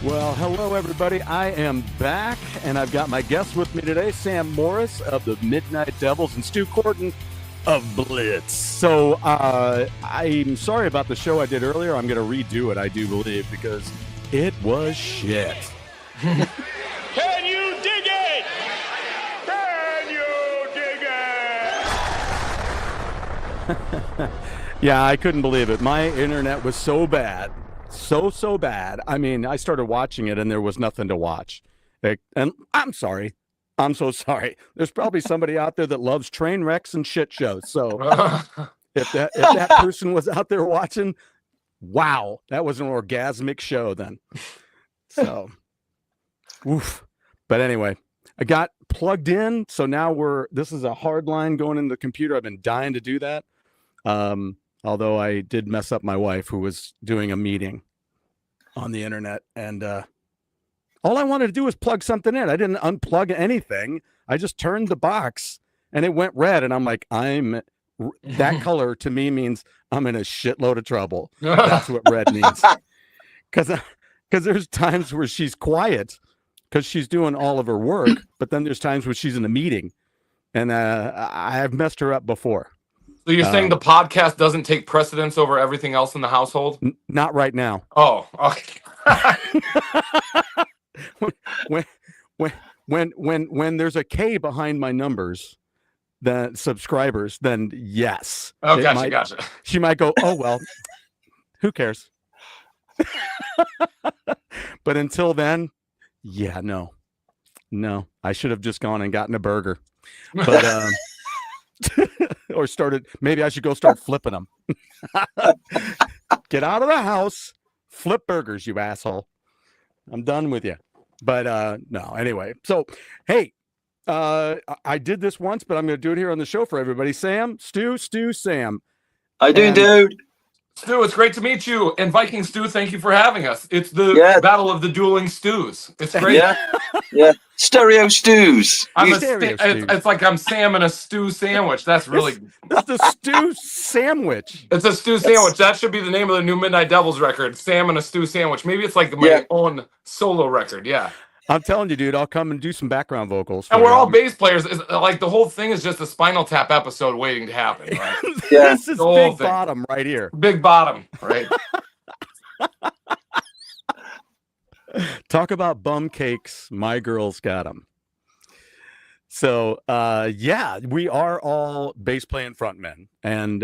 Well, hello, everybody. I am back, and I've got my guest with me today, Sam Morris of the Midnight Devils and Stu Corden of Blitz. So I'm sorry about the show I did earlier. I'm going to redo it, I do believe, because it was shit. Can you dig it? Can you dig it? Yeah, I couldn't believe it. My internet was so bad. So bad. I mean, I started watching it and there was nothing to watch. And I'm sorry. I'm so sorry. There's probably somebody out there that loves train wrecks and shit shows. So if that person was out there watching, wow, that was an orgasmic show then. So, oof. But anyway, I got plugged in. So now this is a hard line going into the computer. I've been dying to do that. Although I did mess up my wife, who was doing a meeting on the internet, and all I wanted to do was plug something in. I didn't unplug anything. I just turned the box, and it went red, and I'm like, that color to me means I'm in a shitload of trouble. That's what red means. Because there's times where she's quiet because she's doing all of her work, but then there's times where she's in a meeting, and I've messed her up before. So you're saying the podcast doesn't take precedence over everything else in the household? Not right now. Oh, okay. when there's a K behind my numbers, the subscribers, then yes. Oh, gotcha. She might go, oh well, who cares? But until then, yeah, no. I should have just gone and gotten a burger. But or maybe I should go start flipping them. Get out of the house, flip burgers, you asshole. I'm done with you. But no, anyway. So, hey, I did this once, but I'm going to do it here on the show for everybody. Sam, Stu, Sam. How you doing, dude? Stu, it's great to meet you. And Viking Stew, thank you for having us. It's the battle of the dueling stews. It's great. Yeah. Stereo stews. It's like I'm Sam in a stew sandwich. That's really... That's the stew sandwich. It's a stew sandwich. That should be the name of the new Midnight Devils record. Sam in a stew sandwich. Maybe it's like my own solo record. Yeah. I'm telling you, dude, I'll come and do some background vocals. And we're all bass players. Like the whole thing is just a Spinal Tap episode waiting to happen. Right? This is Big Bottom right here. Big Bottom, right? Talk about bum cakes. My girls got them. So, we are all bass playing frontmen, and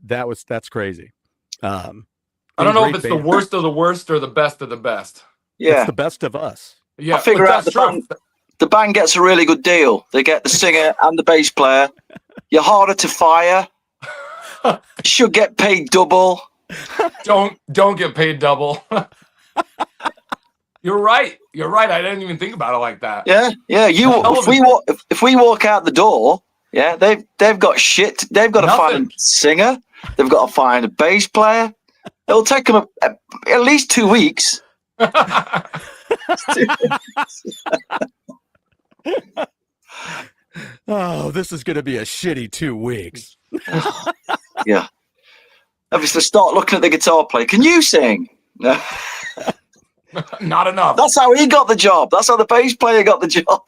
that's crazy. I don't know if it's the worst of the worst or the best of the best. Yeah, it's the best of us. Yeah, I figure out the band gets a really good deal. They get the singer and the bass player. You're harder to fire. You should get paid double. Don't get paid double. You're right. I didn't even think about it like that. Yeah. If we walk out the door, they've got shit. They've got to find a singer. They've got to find a bass player. It'll take them at least 2 weeks. Oh, this is going to be a shitty 2 weeks. Yeah. Obviously, start looking at the guitar player. Can you sing? No. Not enough. That's how he got the job. That's how the bass player got the job.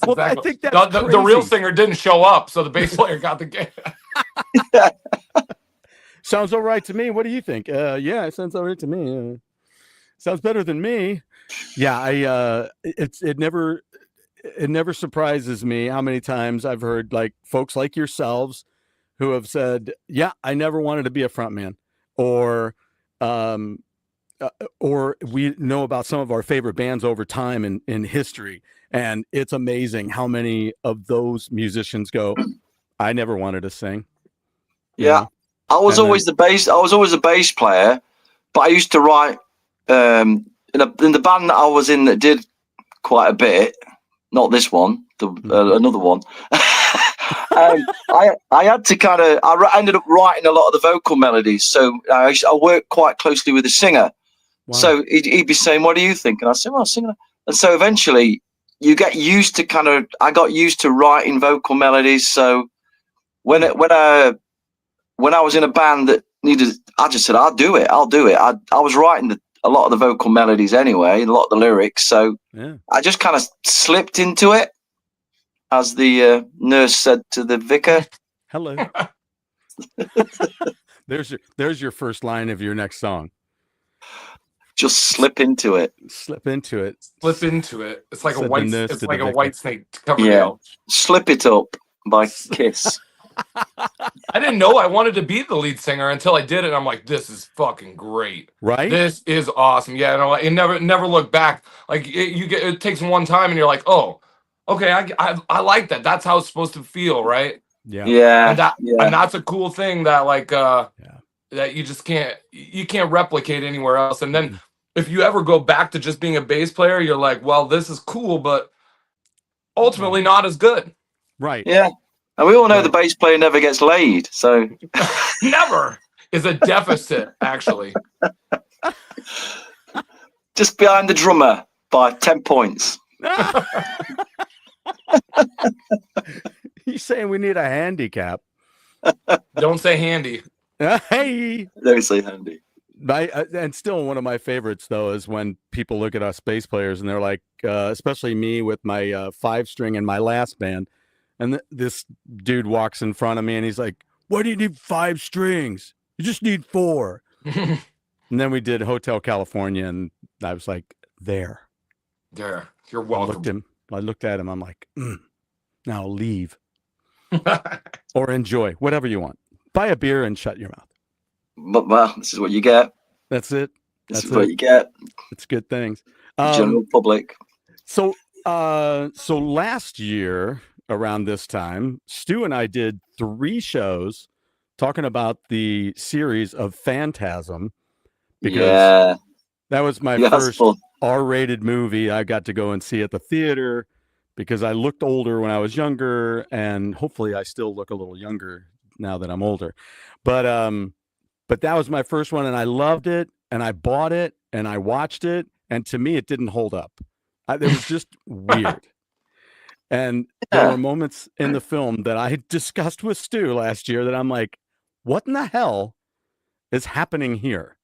Well, I think the real singer didn't show up, so the bass player got the game. Sounds all right to me. What do you think? Yeah, it sounds all right to me. Sounds better than me. Yeah, it never surprises me how many times I've heard like folks like yourselves who have said, "Yeah, I never wanted to be a frontman," or we know about some of our favorite bands over time in history, and it's amazing how many of those musicians go, "I never wanted to sing." Yeah, I was always a bass player, but I used to write. In the band that I was in that did quite a bit, not this one, another one. I had to I ended up writing a lot of the vocal melodies, so I worked quite closely with the singer. Wow. So he'd be saying, "What do you think?" And I said, "Well, sing." And so eventually, you get used to I got used to writing vocal melodies. So when I was in a band that needed, I just said, I'll do it. I was writing a lot of the vocal melodies anyway, a lot of the lyrics. So Yeah. I just kind of slipped into it, as the nurse said to the vicar. Hello. There's your first line of your next song. Just slip into it. Slip into it. Slip into it. It's like Said a the white. nurse It's to like the a vicar. white snake covered Yeah. out. Slip It Up by Kiss. I didn't know I wanted to be the lead singer until I did it. And I'm like, this is fucking great. Right? This is awesome. Yeah, no, it never look back. Like it takes one time, and you're like, oh, okay, I like that. That's how it's supposed to feel, right? Yeah. Yeah. And that's a cool thing that like that you just can't replicate anywhere else. And then if you ever go back to just being a bass player, you're like, well, this is cool, but ultimately not as good. Right. Yeah. And we all know Right. the bass player never gets laid. So Never is a deficit, actually. just behind the drummer by 10 points. He's saying we need a handicap. Don't say handy. Hey. Don't say handy. And still one of my favorites though is when people look at us bass players and they're like, especially me with my 5-string in my last band, and this dude walks in front of me and he's like, "Why do you need 5 strings? You just need 4." And then we did Hotel California, and I was like, "There, You're I welcome. looked at him. I'm like, now leave or enjoy whatever you want. Buy a beer and shut your mouth. But well, this is what you get. That's it. This That's is what it. you get. It's good things." General public. So last year around this time, Stu and I did 3 shows talking about the series of Phantasm, because that was my first fun. R-rated movie I got to go and see at the theater, because I looked older when I was younger, and hopefully I still look a little younger now that I'm older. But that was my first one, and I loved it, and I bought it, and I watched it, and to me it didn't hold up. It was just weird. And there were moments in the film that I discussed with Stu last year that I'm like, what in the hell is happening here?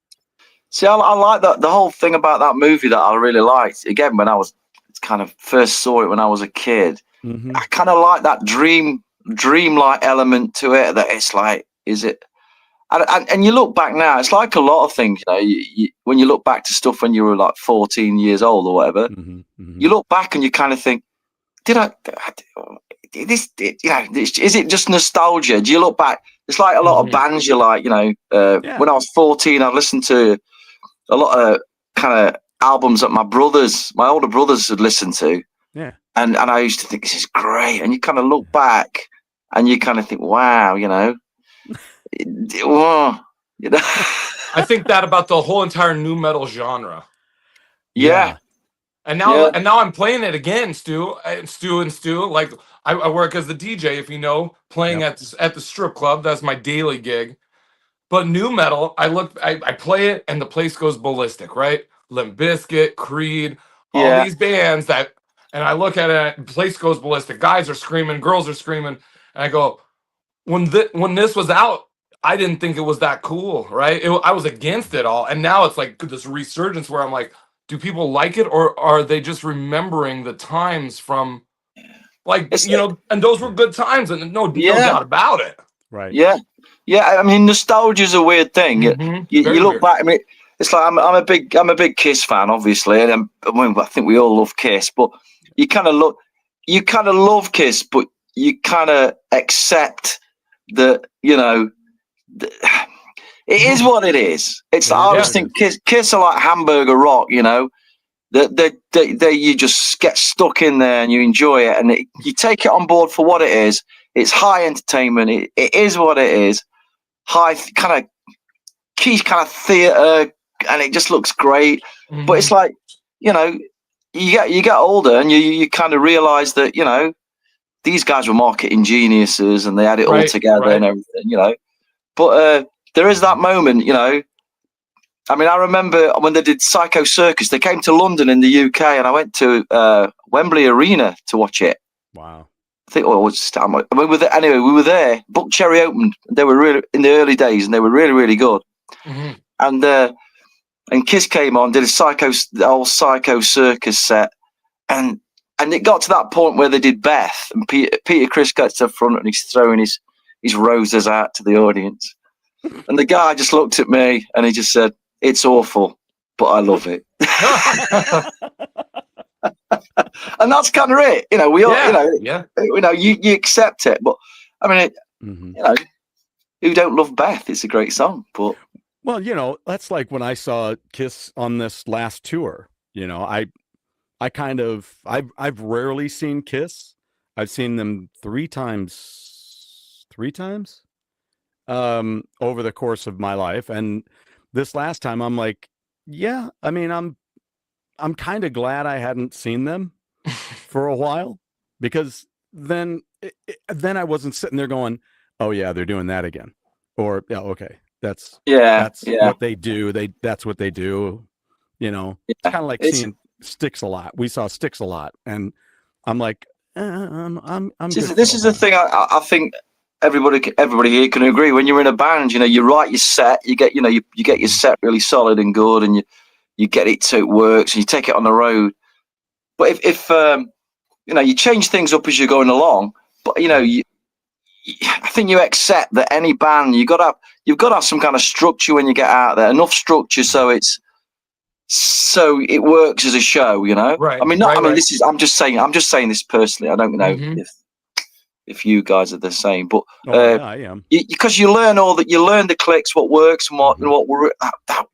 See, I like that. The whole thing about that movie that I really liked, again, when I was kind of first saw it when I was a kid, I kind of like that dreamlike element to it, that it's like, is it? And you look back now, it's like a lot of things, you know, when you look back to stuff when you were like 14 years old or whatever, you look back and you kind of think, is it just nostalgia? Do you look back? It's like a lot of bands you like, you know, when I was 14, I listened to a lot of kind of albums that my older brothers had listened to. Yeah. And I used to think, this is great. And you kind of look back and you kind of think, wow, you know, you know. I think that about the whole entire nu metal genre. Yeah. And now I'm playing it again, Stu. Like I work as the DJ, if you know, playing at the strip club. That's my daily gig. But nu metal, I play it and the place goes ballistic, right? Limp Bizkit, Creed, all these bands and I look at it, and the place goes ballistic. Guys are screaming, girls are screaming, and I go, when this was out, I didn't think it was that cool, right? I was against it all, and now it's like this resurgence where I'm like, do people like it, or are they just remembering the times from, like, you know, and those were good times, and no doubt about it. Right. Yeah. I mean, nostalgia is a weird thing. You look back. I mean, it's like I'm a big Kiss fan, obviously, and I think we all love Kiss. But you kind of love Kiss, but you kind of accept that, you know, it is what it is. It's I always think Kiss are like Hamburger Rock, you know. That you just get stuck in there and you enjoy it, and you take it on board for what it is. It's high entertainment. It is what it is. High kind of theater, and it just looks great. But it's like, you know, you get older and you kind of realize that, you know, these guys were marketing geniuses and they had it all together and everything, you know. But there is that moment, you know. I mean, I remember when they did Psycho Circus, they came to London in the UK, and I went to Wembley Arena to watch it. Wow. I think we were there. Book Cherry opened. They were really in the early days, and they were really, really good. And and Kiss came on, did the old Psycho Circus set, and it got to that point where they did Beth, and Peter Criss gets to the front and he's throwing his roses out to the audience, and the guy just looked at me and he just said, "It's awful, but I love it." And that's kind of it, you know. We all, you accept it, but I mean, you know, who don't love Beth? It's a great song, but well, you know, that's like when I saw Kiss on this last tour. You know, I've rarely seen Kiss. I've seen them three times over the course of my life, and this last time I'm like, yeah, I mean, I'm kind of glad I hadn't seen them for a while, because then I wasn't sitting there going, oh yeah, they're doing that again, or yeah, okay, that's what they do. That's what they do. You know, it's kind of like seeing Styx a lot. We saw Styx a lot, and I'm like, I'm. This is the thing. I think everybody here can agree. When you're in a band, you know, you write your set, you get your set really solid and good, and you get it so it works, and you take it on the road. But if you know, you change things up as you're going along, but you know, I think you accept that any band, you've got to have some kind of structure when you get out there, enough structure so it works as a show, you know. Right. I mean, this is. I'm just saying this personally. I don't know if you guys are the same, but yeah, I am. Because you learn the clicks, what works and what that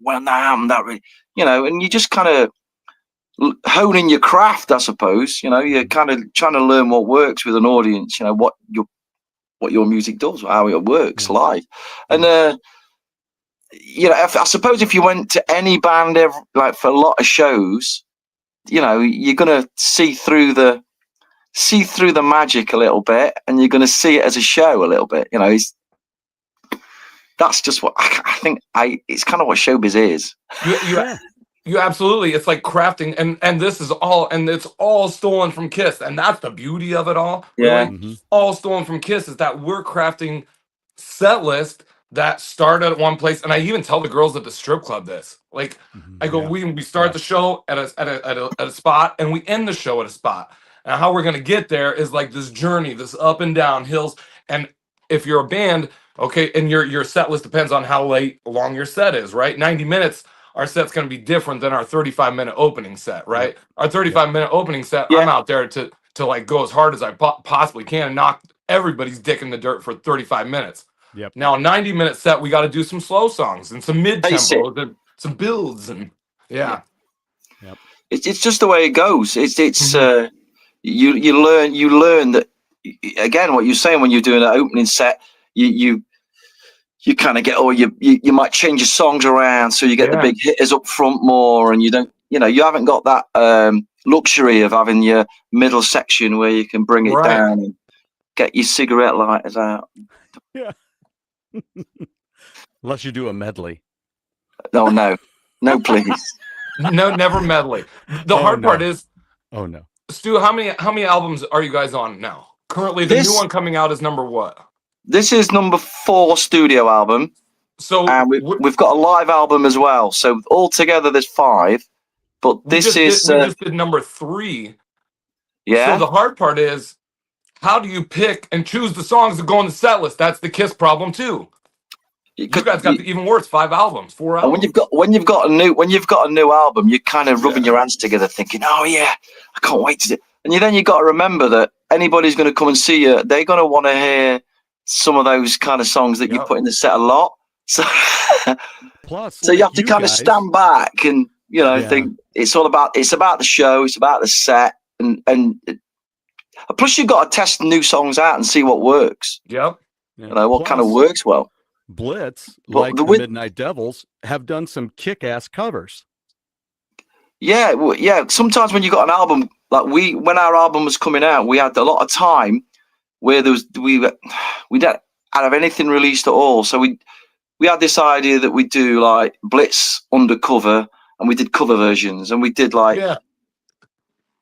really, you know, and you just kind of honing your craft, I suppose. You know, you're kind of trying to learn what works with an audience. You know what your music does, how it works live, and you know, I suppose if you went to any band like for a lot of shows, you know, you're gonna see through the magic a little bit, and you're gonna see it as a show a little bit. You know, that's just what I think. It's kind of what showbiz is. You absolutely. It's like crafting, and this is all, and it's all stolen from Kiss, and that's the beauty of it all. Yeah, really. All stolen from Kiss is that we're crafting set list that started at one place, and I even tell the girls at the strip club this. Like, I go, we start the show at a spot, and we end the show at a spot. And how we're gonna get there is like this journey, this up and down hills. And if you're a band, okay, and your set list depends on how long your set is, right? 90 minutes, our set's gonna be different than our 35-minute opening set, right? Our 35-minute opening set, I'm out there to like go as hard as I possibly can and knock everybody's dick in the dirt for 35 minutes. Yep. Now, a 90-minute set, we got to do some slow songs and some mid-tempo, and some builds, and Yep. It's just the way it goes. It's you learn that, again, what you're saying when you're doing an opening set, you kind of get, you might change your songs around so you get the big hitters up front more, and you don't, you know, you haven't got that luxury of having your middle section where you can bring it down and get your cigarette lighters out. Yeah. Unless you do a medley. No, please. No, never medley. The hard part is, Stu, how many albums are you guys on now? Currently, the new one coming out is number what? This is number 4 studio album. So we've got a live album as well. So altogether, there's 5. But we just did number 3. Yeah. So the hard part is, how do you pick and choose the songs that go on the set list? That's the Kiss problem too. You guys got even worse, 5 albums, 4 albums. When you've got a new album, you're kind of rubbing your hands together, thinking, "Oh yeah, I can't wait to do." And then you got to remember that anybody's going to come and see you, they're going to want to hear some of those kind of songs that you put in the set a lot. So, so you have to kind of stand back and think it's about the show, it's about the set, and plus you've got to test new songs out and see what works. Yep. You know what kind of works well. Blitz, like the Midnight Devils, have done some kick-ass covers. Yeah. Sometimes when you got an album, like when our album was coming out, we had a lot of time where we didn't have anything released at all. So we had this idea that we'd do like Blitz undercover, and we did cover versions, and we did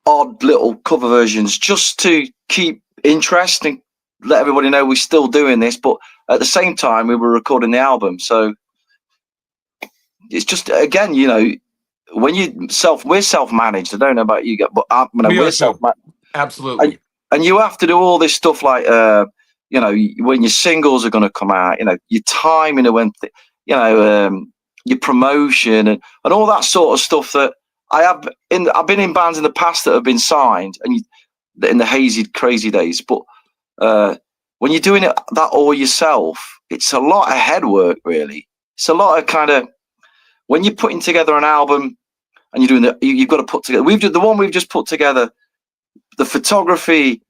odd little cover versions just to keep interest and let everybody know we're still doing this. But at the same time, we were recording the album. So it's just, again, when we're self-managed. I don't know about you guys, but we're self-managed. Absolutely. And you have to do all this stuff like, when your singles are going to come out, your timing, when, your promotion and all that sort of stuff that I've been in bands in the past that have been signed and in the hazy, crazy days. But when you're doing that all yourself, it's a lot of head work, really. It's a lot of when you're putting together an album and you're doing you've got to put together. The one we've just put together, the photography,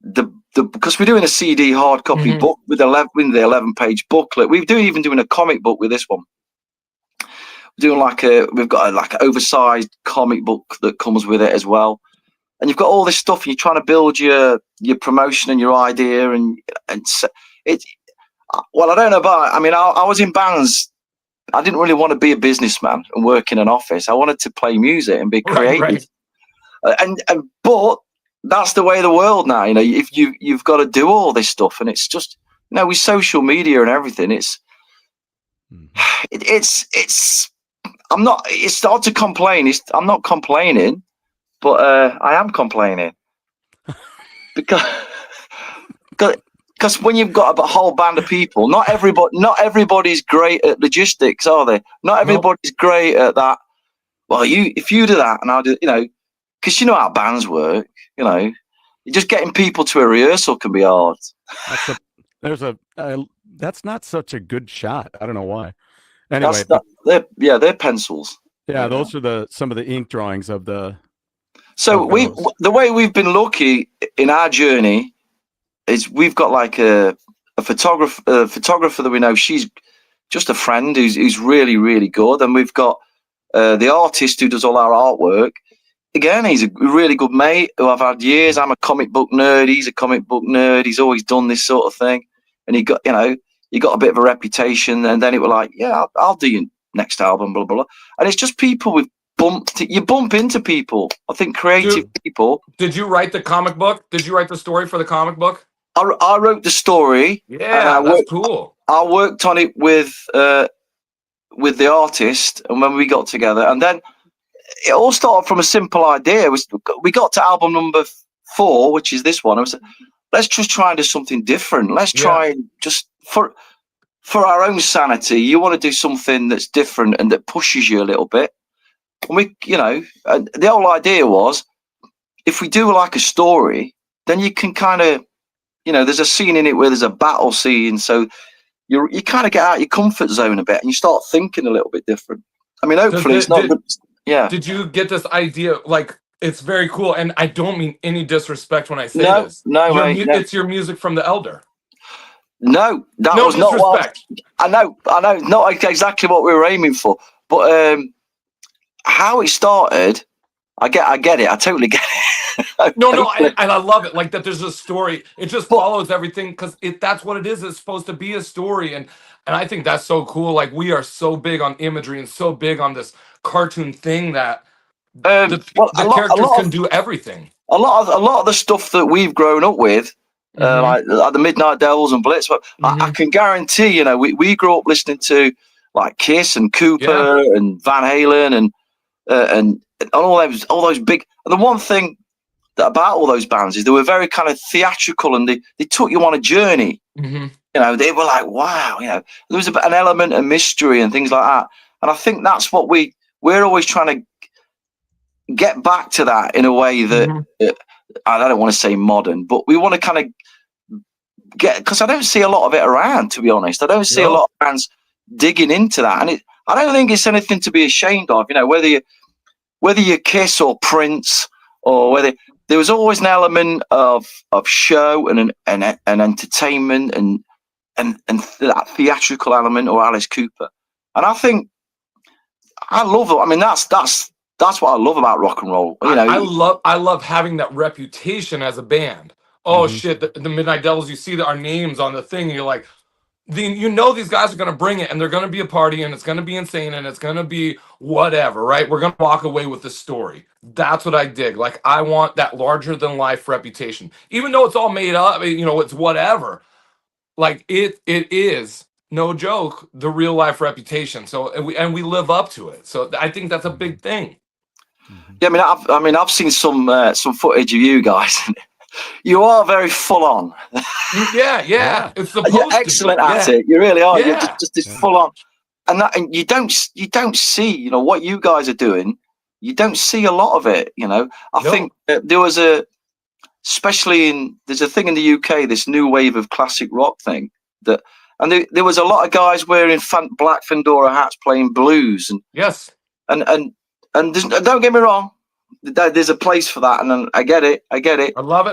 because we're doing a CD hard copy book with the 11-page booklet. We're even doing a comic book with this one. We're doing we've got an oversized comic book that comes with it as well. And you've got all this stuff, and you're trying to build your promotion and your idea, and it. Well, I don't know about. I mean, I was in bands. I didn't really want to be a businessman and work in an office. I wanted to play music and be creative. Right. But that's the way of the world now. If you've got to do all this stuff, and it's just with social media and everything, it's I'm not. It's hard to complain. I'm not complaining. But I am complaining because when you've got a whole band of people, not everybody's great at logistics, are they? Not everybody's great at that. Well, if you do that and I'll do, because how bands work, just getting people to a rehearsal can be hard. That's not such a good shot. I don't know why. Anyway, they're pencils. Yeah, those are some of the ink drawings of the. So the way we've been lucky in our journey is we've got like a photographer that we know. She's just a friend who's really, really good, and we've got the artist who does all our artwork. Again, he's a really good mate who I've had years. I'm a comic book nerd. He's a comic book nerd. He's always done this sort of thing, and he got a bit of a reputation. And then it was like, yeah, I'll do your next album, blah blah blah. And it's just people you bump into people. I think creative people. Did you write the comic book? Did you write the story for the comic book? I wrote the story. Yeah, that's cool. I worked on it with the artist, and when we got together, and then it all started from a simple idea. We got to album number 4, which is this one. I was, let's just try and do something different. Let's try and just for our own sanity. You want to do something that's different and that pushes you a little bit. And the whole idea was, if we do like a story, then you can kind of, there's a scene in it where there's a battle scene, so you kind of get out your comfort zone a bit and you start thinking a little bit different. I mean, hopefully it's not good. Yeah. Did you get this idea? Like, it's very cool, and I don't mean any disrespect when I say this. No, it's your music from the Elder. No, that was not what I know, not exactly what we were aiming for, but how it started, I get it. I totally get it. No, and I love it. Like that, there's a story. It just follows everything because that's what it is. It's supposed to be a story, and I think that's so cool. Like we are so big on imagery and so big on this cartoon thing that the characters can do everything. A lot of the stuff that we've grown up with, like the Midnight Devils and Blitz, I can guarantee, we grew up listening to like Kiss and Cooper and Van Halen and all those big. And the one thing about all those bands is they were very kind of theatrical, and they took you on a journey. They were like, wow, there was an element of mystery and things like that. And I think that's what we're always trying to get back to that in a way that I don't want to say modern, but we want to kind of get, because I don't see a lot of it around, to be honest. I don't see a lot of bands digging into that, and I don't think it's anything to be ashamed of. Whether you Kiss or Prince, or whether there was always an element of show and an entertainment and that theatrical element, or Alice Cooper. And I think I love it. I mean, that's what I love about rock and roll. I love having that reputation as a band. Oh shit, the Midnight Devils. You see our names on the thing, and you're like, these guys are gonna bring it, and they're gonna be a party, and it's gonna be insane, and it's gonna be whatever, right? We're gonna walk away with the story. That's what I dig. Like I want that larger than life reputation, even though it's all made up. It's whatever. Like it is no joke, the real life reputation. So and we live up to it. So I think that's a big thing. Yeah, I mean, I've seen some footage of you guys. You are very full on. Yeah. It's supposed You're excellent to be. at it. You really are. Yeah. You're just full on, and you don't see, you know, what you guys are doing. You don't see a lot of it. You know, I think there was there's a thing in the UK, this new wave of classic rock thing and there was a lot of guys wearing black fedora hats playing blues and yes, and don't get me wrong, there's a place for that, and I get it. I love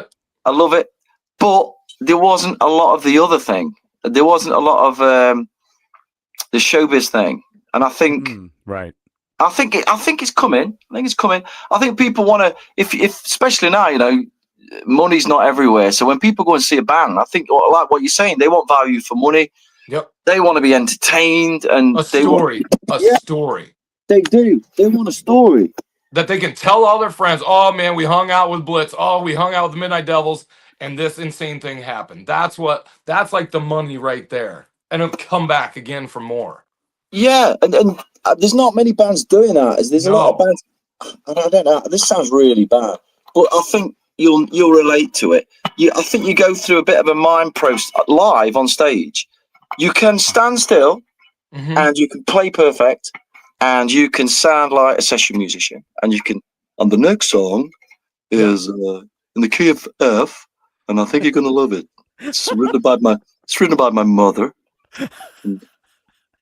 it. But there wasn't a lot of the other thing. There wasn't a lot of the showbiz thing, and I think right. I think it's coming. I think people want to, if especially now, you know, money's not everywhere. So when people go and see a band, I think, like what you're saying, they want value for money. Yep. They want to be entertained, and a story. They do. They want a story that they can tell all their friends. Oh man, we hung out with Blitz. Oh, we hung out with the Midnight Devils, and this insane thing happened. That's like the money right there, and it'll come back again for more. Yeah, and there's not many bands doing that. There's a lot of bands. I don't know. This sounds really bad, but I think you'll relate to it. I think you go through a bit of a mind process live on stage. You can stand still, and you can play perfect, and you can sound like a session musician, and you can. And the next song is in the key of F, and I think you're gonna love it. It's written by my mother.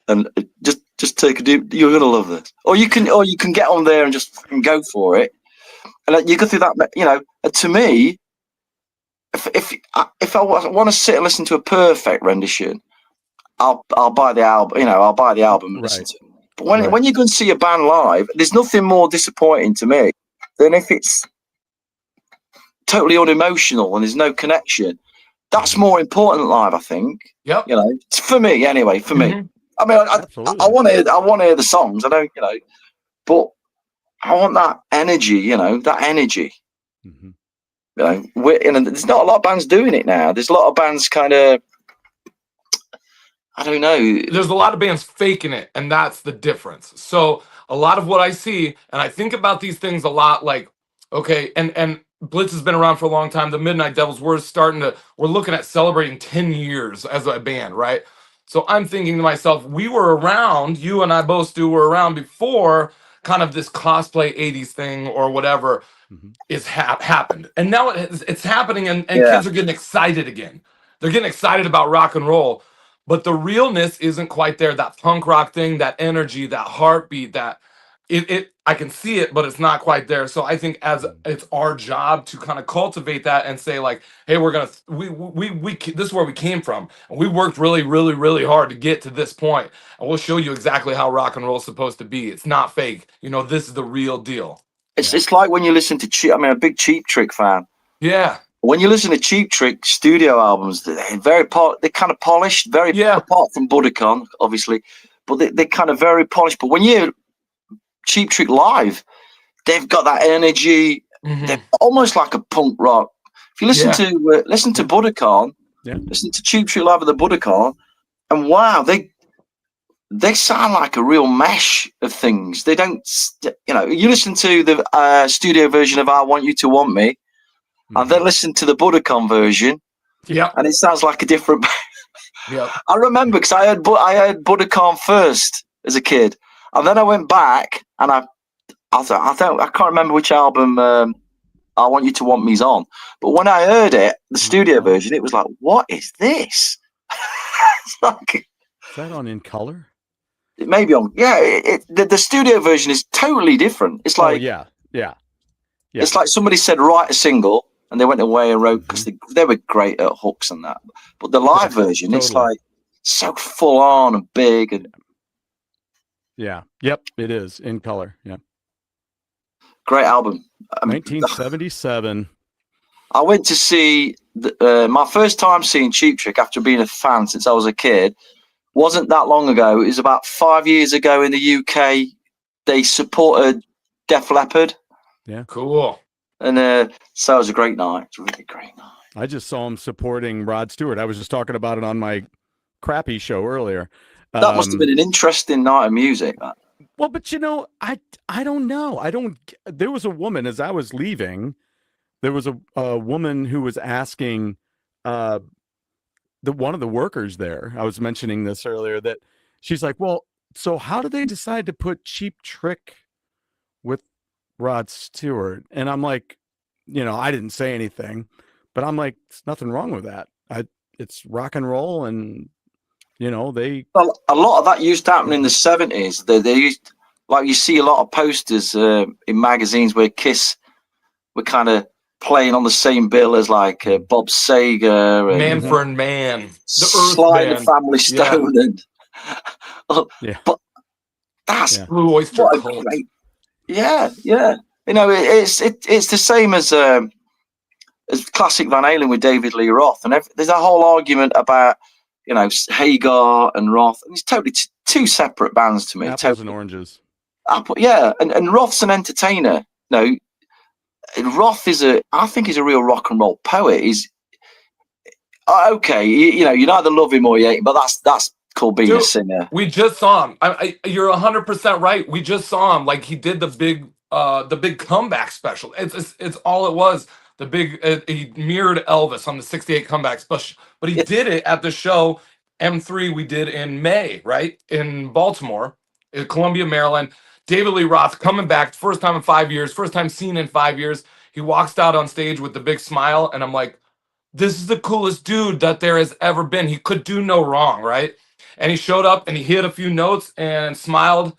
And just take a deep. You're gonna love this, or you can get on there and just go for it, and you go through that. You know, to me, if I want to sit and listen to a perfect rendition, I'll buy the album. You know, I'll buy the album and listen to it. But when you go and see a band live, there's nothing more disappointing to me than if it's totally unemotional and there's no connection. That's more important live, I think. Yep. You know, for me anyway. For me. I mean, I want to hear the songs. I don't, you know, but I want that energy. You know, that energy. You know, there's not a lot of bands doing it now. There's a lot of bands kind of, I don't know. There's a lot of bands faking it, and that's the difference. So a lot of what I see, and I think about these things a lot, like, okay, and Blitz has been around for a long time. The Midnight Devils, we're looking at celebrating 10 years as a band, right? So I'm thinking to myself, we were around, you and I both were around before kind of this cosplay 80s thing or whatever is happened. And now it's happening, and kids are getting excited again. They're getting excited about rock and roll, but the realness isn't quite there. That punk rock thing, that energy, that heartbeat, that I can see it, but it's not quite there. So I think as it's our job to kind of cultivate that and say like, hey, we this is where we came from, and we worked really, really, really hard to get to this point, and we'll show you exactly how rock and roll is supposed to be. It's not fake. You know, this is the real deal. It's like when you listen to I'm a big Cheap Trick fan. Yeah. When you listen to Cheap Trick studio albums, they're they're kind of polished, apart from Budokan, obviously, but they're kind of very polished. But when you Cheap Trick live, they've got that energy. They're almost like a punk rock. If you listen to Budokan, listen to Cheap Trick live at the Budokan, and wow, they sound like a real mesh of things. They don't, you know. You listen to the studio version of "I Want You to Want Me," and then listen to the Budokan version, and it sounds like a different. I remember because I heard Budokan first as a kid. And then I went back, and I can't remember which album "I Want You to Want Me's" on. But when I heard it, the studio version, it was like, what is this? It's like, is that on In Color? It may be on. Yeah, the studio version is totally different. It's like, yeah. It's like somebody said, write a single, and they went away and wrote, because they were great at hooks and that. But the live version, it's like so full on and big and. Yeah. Yep. It is In Color. Yeah. Great album. 1977. I went to see my first time seeing Cheap Trick after being a fan since I was a kid. Wasn't that long ago. It was about 5 years ago in the UK. They supported Def Leppard. Yeah. Cool. And so it was a great night. It's a really great night. I just saw him supporting Rod Stewart. I was just talking about it on my crappy show earlier. That must have been an interesting night of music. That. Well, but I don't know. There was a woman as I was leaving. There was a woman who was asking one of the workers there. I was mentioning this earlier that she's like, well, so how did they decide to put Cheap Trick with Rod Stewart? And I'm like, I didn't say anything, but I'm like, there's nothing wrong with that. It's rock and roll, and Well, a lot of that used to happen in the 70s. They used, like, you see a lot of posters in magazines where Kiss were kind of playing on the same bill as like Bob Seger and Man for Man, the Sly and Earth the Band. Family Stone, and but that's Blue Oyster what a Cult. great, yeah. It's the same as classic Van Halen with David Lee Roth, and there's a whole argument about Hagar and Roth, and it's totally two separate bands to me. Apples and oranges. And Roth's an entertainer. Roth I think he's a real rock and roll poet. He's okay. You either love him or you hate him, but that's called being a singer. We just saw him. You're 100% right. We just saw him. Like, he did the big comeback special. It's all it was. The big he mirrored Elvis on the '68 comeback special, but he did it at the show M3 we did in May, right, in Baltimore, in Columbia, Maryland. David Lee Roth coming back, first time in 5 years, first time seen in 5 years. He walks out on stage with the big smile, and I'm like, this is the coolest dude that there has ever been. He could do no wrong, right? And he showed up and he hit a few notes and smiled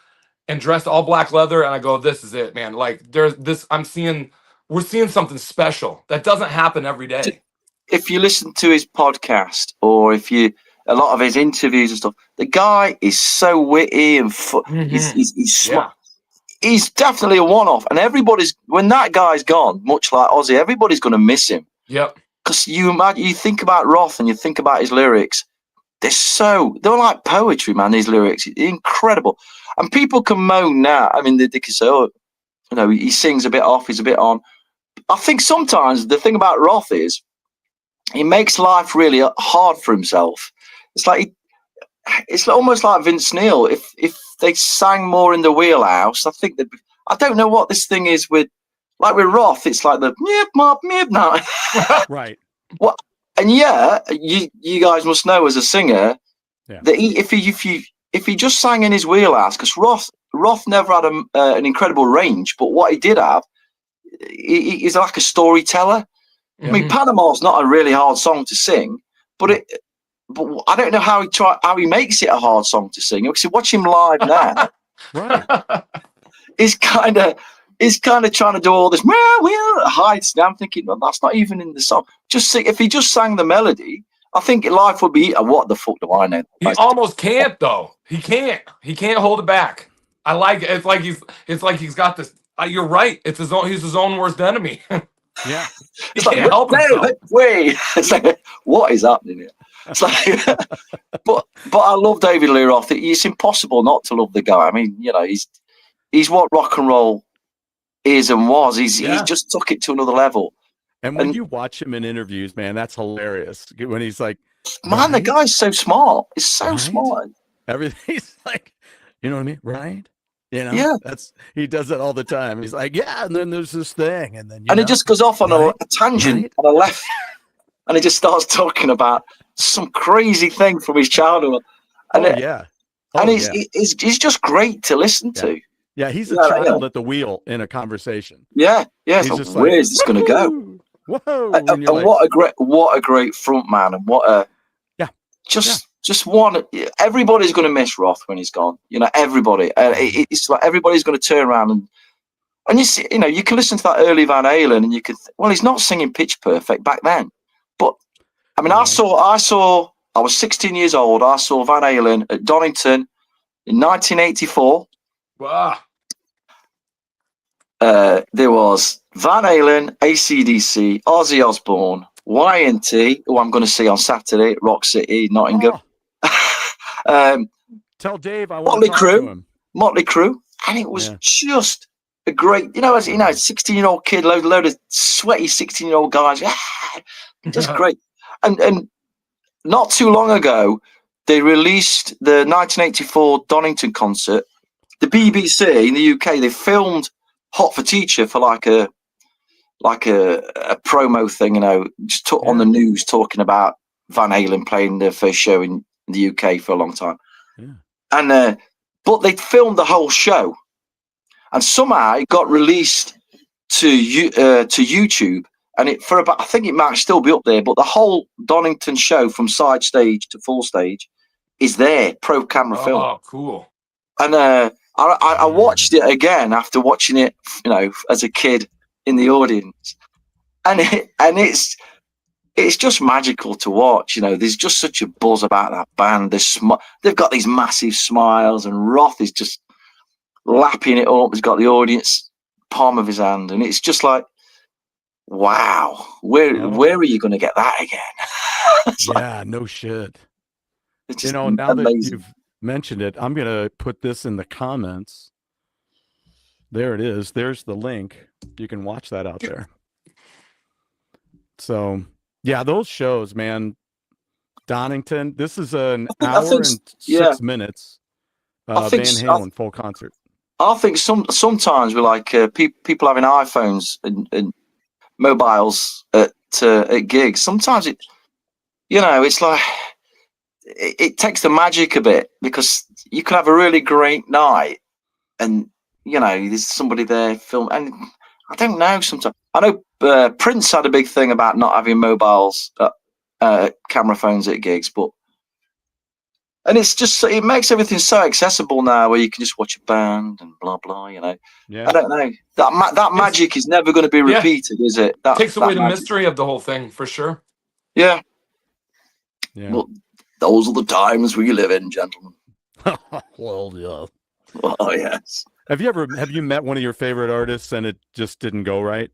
and dressed all black leather, and I go, this is it, man. Like, we're seeing something special that doesn't happen every day. If you listen to his podcast or a lot of his interviews and stuff, the guy is so witty and he's smart. He's definitely a one-off, and when that guy's gone, much like Ozzy, everybody's going to miss him. Yep. Because you think about Roth and you think about his lyrics, they're like poetry, man. These lyrics, incredible. And people can moan now. I mean, they can say, oh, he sings a bit off, he's a bit on. I think sometimes the thing about Roth is he makes life really hard for himself. It's almost like Vince Neil. If they sang more in the wheelhouse, I think I don't know what this thing is with Roth. It's like the now. Right. What? And you guys must know as a singer that if he just sang in his wheelhouse, because Roth never had an incredible range, but what he did have, he's like a storyteller. I mean, Panama's not a really hard song to sing, but I don't know how he makes it a hard song to sing. Because watch him live now. Right. He's kind of trying to do all this heights. Now I'm thinking, well, that's not even in the song. Just sing. If he just sang the melody, I think life would be. What the fuck do I know? He almost can't though. He can't hold it back. I like it. It's like he's got this. You're right. It's his own. He's his own worst enemy. Yeah. He can't help himself. Wait. It's like, what is happening here? It's like, but I love David Lee Roth. It's impossible not to love the guy. I mean, he's what rock and roll is and was. He's just took it to another level. And when you watch him in interviews, man, that's hilarious. When he's like, man, the guy's so smart. He's so smart. Everything's like, you know what I mean? Right. He does it all the time. He's like, and then there's this thing, and then he just goes off on a tangent on a left, and he just starts talking about some crazy thing from his childhood. And he's just great to listen to. Yeah, he's a child at the wheel in a conversation. Yeah. He's just where is this going to go? Whoa! And what a great front man, and what a just one. Everybody's going to miss Roth when he's gone. Everybody. It's like everybody's going to turn around and you see, you can listen to that early Van Halen, and you could. Well, he's not singing pitch perfect back then, but I mean, I was 16 years old. I saw Van Halen at Donington in 1984. Wow. There was Van Halen, AC/DC, Ozzy Osbourne, Y&T, who I'm going to see on Saturday at Rock City, Nottingham. Tell Dave I want to talk to him. Motley Crue, and it was just a great, as 16-year-old kid, load of sweaty 16-year-old guys, just great. And not too long ago, they released the 1984 Donington concert. The BBC in the UK, they filmed Hot for Teacher for like a promo thing, just on the news talking about Van Halen playing their first show in the UK for a long time. Yeah. And but they filmed the whole show, and somehow it got released to YouTube, and I think it might still be up there, but the whole Donington show from side stage to full stage is there, pro camera film. Oh, cool. And I watched it again after watching it, as a kid in the audience, and it's just magical to watch. There's just such a buzz about that band. They've got these massive smiles, and Roth is just lapping it up. He's got the audience palm of his hand, and it's just like, wow, where are you going to get that again? No shit. It's just now amazing. that you've mentioned it, I'm gonna put this in the comments. There it is. There's the link. You can watch that out there. So yeah, those shows, man. Donington. This is an hour and 6 minutes. Van Halen full concert. I think sometimes we're like people having iPhones and mobiles at gigs. Sometimes it's like it takes the magic a bit, because you can have a really great night and there's somebody there film, and I don't know, sometimes I know Prince had a big thing about not having mobiles, camera phones at gigs, and it's just, it makes everything so accessible now, where you can just watch a band and blah blah. I don't know, that magic is never going to be repeated, is it? That takes away the magic. mystery of the whole thing, for sure. Yeah. Well, those are the times we live in, gentlemen. Well, yeah. Oh yes. Have you met one of your favorite artists and it just didn't go right?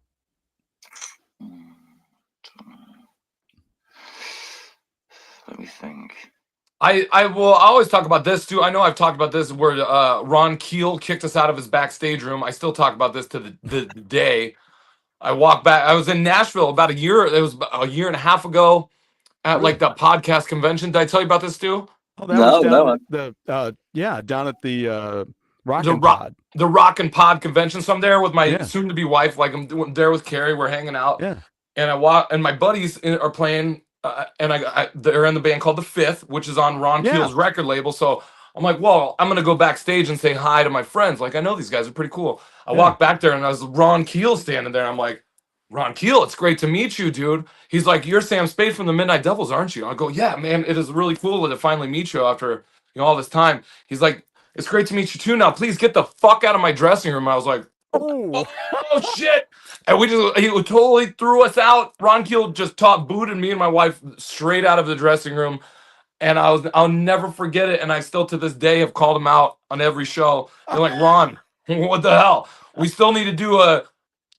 Let me think. I will always talk about this too. I know I've talked about this where Ron Keel kicked us out of his backstage room. I still talk about this to the day. I walked back. I was in Nashville about it was about a year and a half ago at like the podcast convention. Did I tell you about this, Stu? Oh, that was down at the Pod. The Rock and Pod convention. So I'm there with my soon-to-be wife. Like I'm there with Carrie. We're hanging out. Yeah. And and my buddies are playing. And they're in the band called The Fifth, which is on Ron Keel's record label. So I'm like, well, I'm gonna go backstage and say hi to my friends. Like, I know these guys are pretty cool. I walked back there and I was Ron Keel standing there. I'm like, Ron Keel, it's great to meet you, dude. He's like, you're Sam Spade from the Midnight Devils, aren't you? I go, yeah, man. It is really cool to finally meet you after all this time. He's like, it's great to meet you too. Now, please get the fuck out of my dressing room. I was like, oh shit. And he totally threw us out. Ron Keel just booted me and my wife straight out of the dressing room. And I'll never forget it. And I still to this day have called him out on every show. They're like, Ron, what the hell? We still need to do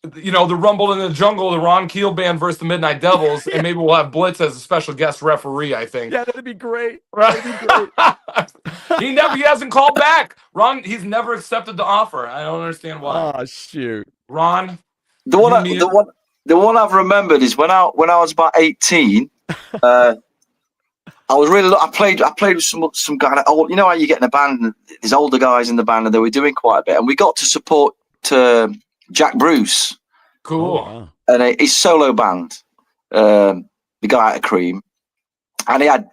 the Rumble in the Jungle, the Ron Keel band versus the Midnight Devils. And maybe we'll have Blitz as a special guest referee, I think. Yeah, that'd be great. Right? He hasn't called back. Ron, he's never accepted the offer. I don't understand why. Oh shoot. Ron. The one I've remembered is when I was about 18. I played with some guy. You know how you get in a band, and there's older guys in the band, and they were doing quite a bit, and we got to support Jack Bruce. Cool. Oh, wow. And his solo band, the guy at Cream, and he had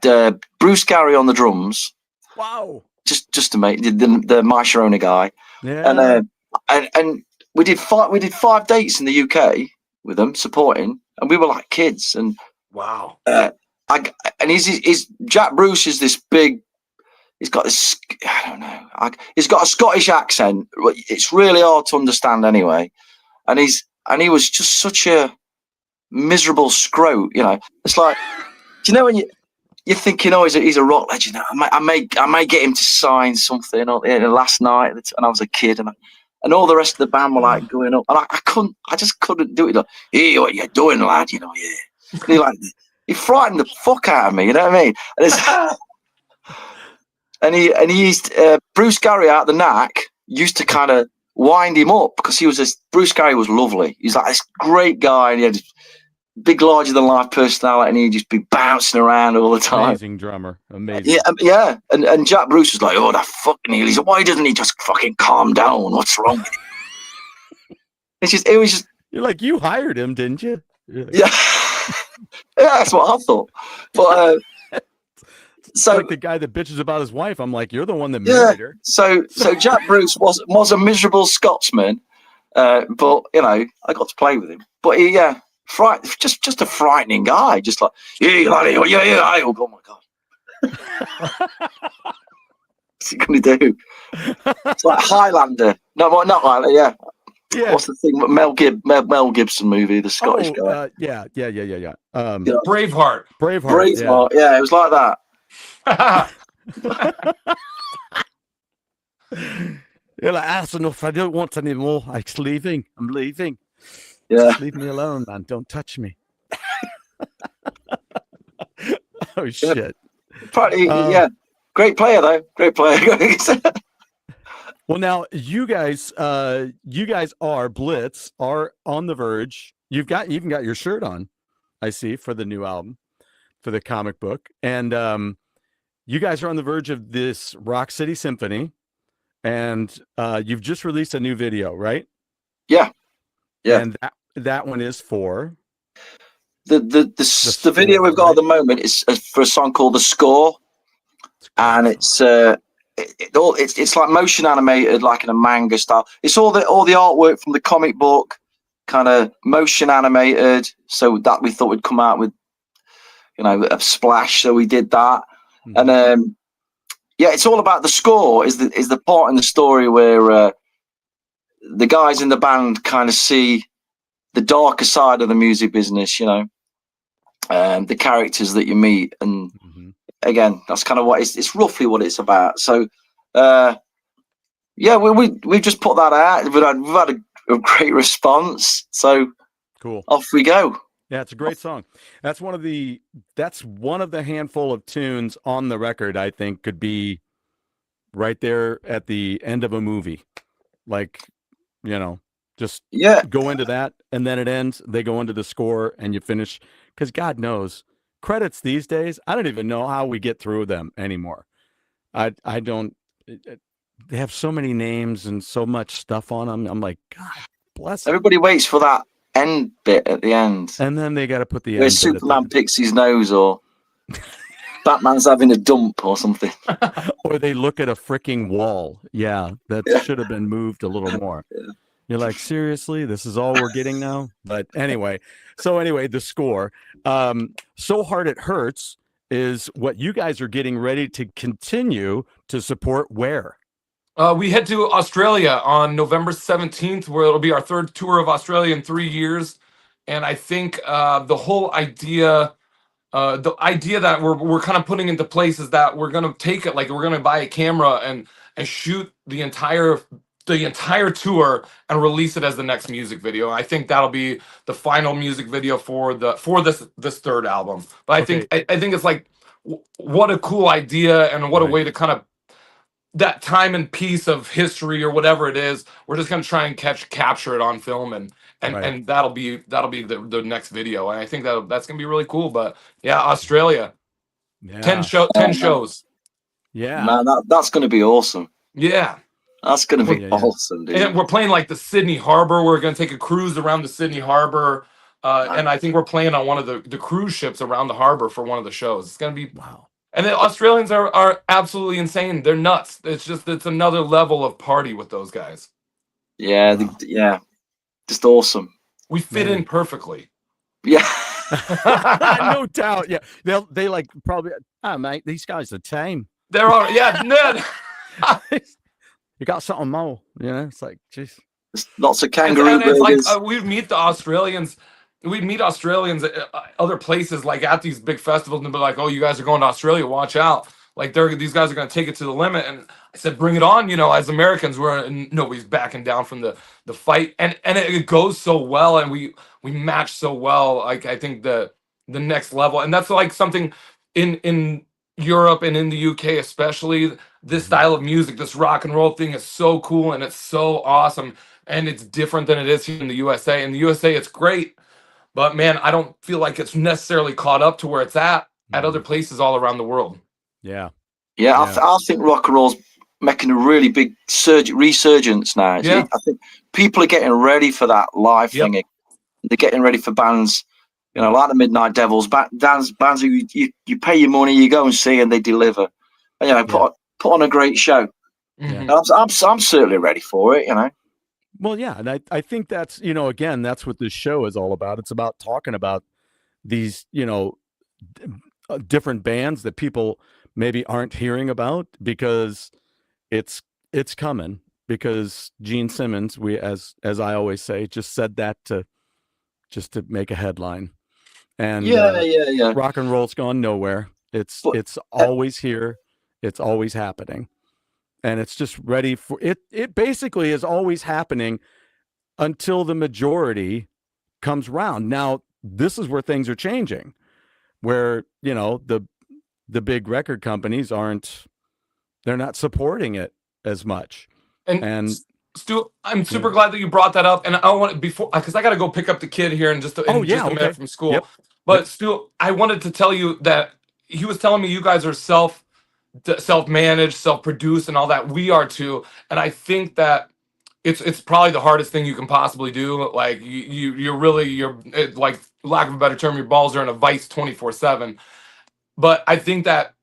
Bruce Gary on the drums. Wow. Just to make the My Sharona guy. Yeah. And we did 5 dates in the UK with them supporting, and we were like kids. And wow. He's Jack Bruce is this big. He's got this. I don't know. He's got a Scottish accent. It's really hard to understand anyway. And he was just such a miserable scrote. It's like, do you know when you're thinking, oh, he's a rock legend. I may get him to sign something. Last night, and I was a kid, and all the rest of the band were like going up, and I just couldn't do it. Like, hey, what you doing, lad? Yeah. He frightened the fuck out of me. You know what I mean? And he used Bruce Gary out the Knack used to kind of wind him up, because Bruce Gary was lovely. He's like this great guy, and he had big larger than life personality, and he'd just be bouncing around all the time. Amazing drummer. Amazing. Yeah. And Jack Bruce was like, "Oh, that fucking heel." He's like, "Why doesn't he just fucking calm down? What's wrong with him?" It was just. You're like, you hired him, didn't you? Yeah. Yeah, that's what I thought. But so like the guy that bitches about his wife. I'm like, you're the one that married her. So Jack Bruce was a miserable Scotsman, but you know, I got to play with him. But he, just a frightening guy. Just like, yeah, oh my god, what's he gonna do? It's like Highlander. No, not Highlander. Yeah. What's the thing? Mel Gibson movie, the Scottish guy. Yeah. Braveheart. Braveheart. Yeah, it was like that. You're like, that's enough. I don't want any more. I'm leaving. Yeah. Just leave me alone, man. Don't touch me. Oh shit. Probably, yeah. Great player though. Great player. Well, now you guys are Blitz, are on the verge. You've even got your shirt on, I see, for the new album, for the comic book, and you guys are on the verge of this Rock City Symphony, and you've just released a new video, right? Yeah. And that one is for the video we've got at the moment is for a song called "The Score," and it's like motion animated, like in a manga style. It's all the artwork from the comic book, kind of motion animated. So that we thought would come out with, you know, a splash. So we did that, and it's all about the score. Is the part in the story where the guys in the band kind of see the darker side of the music business, you know, the characters that you meet, and again, that's kind of what it's roughly what it's about. So, we've just put that out. We've had a great response. So cool. Off we go. Yeah, it's a great song. That's one of the handful of tunes on the record I think could be right there at the end of a movie. Like, you know, just go into that and then it ends. They go into the score and you finish, because God knows, credits these days, I don't even know how we get through them anymore. I don't. They have so many names and so much stuff on them. I'm like, God bless them. Everybody waits for that end bit at the end, and then they got to put the where end Superman picks his nose, or Batman's having a dump or something, or they look at a freaking wall. Yeah, that should have been moved a little more. You're like, seriously, this is all we're getting now? But anyway, the score, So Hard It Hurts, is what you guys are getting ready to continue to support where? We head to Australia on November 17th, where it'll be our third tour of Australia in 3 years. And I think the whole idea, that we're kind of putting into place is that we're going to take it, like we're going to buy a camera and shoot the entire tour and release it as the next music video. I think that'll be the final music video for this third album. But I think it's like, what a cool idea, and what a way to kind of that time and piece of history or whatever it is. We're just gonna try and capture it on film, and that'll be the next video. And I think that's gonna be really cool. But yeah, Australia, 10 shows. Yeah, man, that's gonna be awesome. Yeah. That's going to be awesome, dude. And we're playing like the Sydney Harbor. We're going to take a cruise around the Sydney Harbor. And I think we're playing on one of the cruise ships around the harbor for one of the shows. It's going to be wow. And the Australians are absolutely insane. They're nuts. It's another level of party with those guys. Yeah, wow. Just awesome. We fit in perfectly. Yeah. No doubt. Yeah. They like probably, mate, these guys are tame. They're all, yeah. You got something more, you know? It's like, jeez. Lots of kangaroo and it's burgers. like we'd meet the Australians. We'd meet Australians at other places, like at these big festivals, and be like, "Oh, you guys are going to Australia? Watch out! Like these guys are going to take it to the limit." And I said, "Bring it on!" You know, as Americans, nobody's backing down from the fight, and it goes so well, and we match so well. Like I think the next level, and that's like something in Europe and in the UK especially. This style of music, this rock and roll thing is so cool, and it's so awesome, and it's different than it is here in the USA. In the USA, it's great, But man, I don't feel like it's necessarily caught up to where it's at other places all around the world. Yeah. I think rock and roll's making a really big resurgence now. Yeah. I think people are getting ready for that live thing. They're getting ready for bands, like the Midnight Devils, bands who you pay your money, you go and see, and they deliver. And, put on a great show. Mhm. I'm certainly ready for it. Well, yeah, and I think that's, again, that's what this show is all about. It's about talking about these, different bands that people maybe aren't hearing about, because it's coming, because Gene Simmons, as I always say, just said that to make a headline. And rock and roll's gone nowhere. It's always here. It's always happening. And it's just ready for it. It basically is always happening until the majority comes round. Now, this is where things are changing, where, the big record companies they're not supporting it as much. And Stu, I'm super glad that you brought that up. And I want because I got to go pick up the kid here in just a minute from school. Yep. But Stu, I wanted to tell you that he was telling me you guys are self-managed, self-produced, and all that. We are too. And I think that it's probably the hardest thing you can possibly do. Like you're like, lack of a better term, your balls are in a vice 24/7. But I think that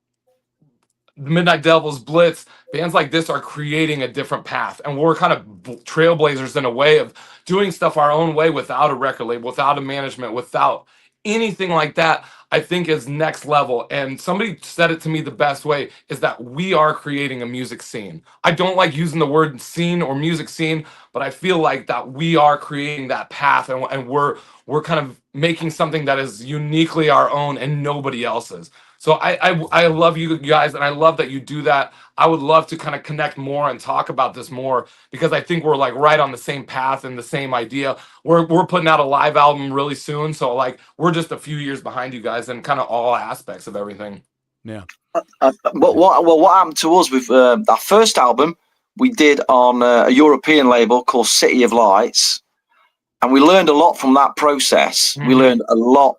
the Midnight Devils, Blitz, bands like this are creating a different path, and we're kind of trailblazers in a way of doing stuff our own way, without a record label, without a management, without anything like that. I think is next level. And somebody said it to me the best way, is that we are creating a music scene. I don't like using the word scene or music scene, but I feel like that we are creating that path, and we're kind of making something that is uniquely our own and nobody else's. So I love you guys, and I love that you do that. I would love to kind of connect more and talk about this more, because I think we're like right on the same path and the same idea. We're putting out a live album really soon, so like we're just a few years behind you guys in kind of all aspects of everything. Yeah. What happened to us with that first album we did on a European label called City of Lights, and we learned a lot from that process. Mm-hmm. We learned a lot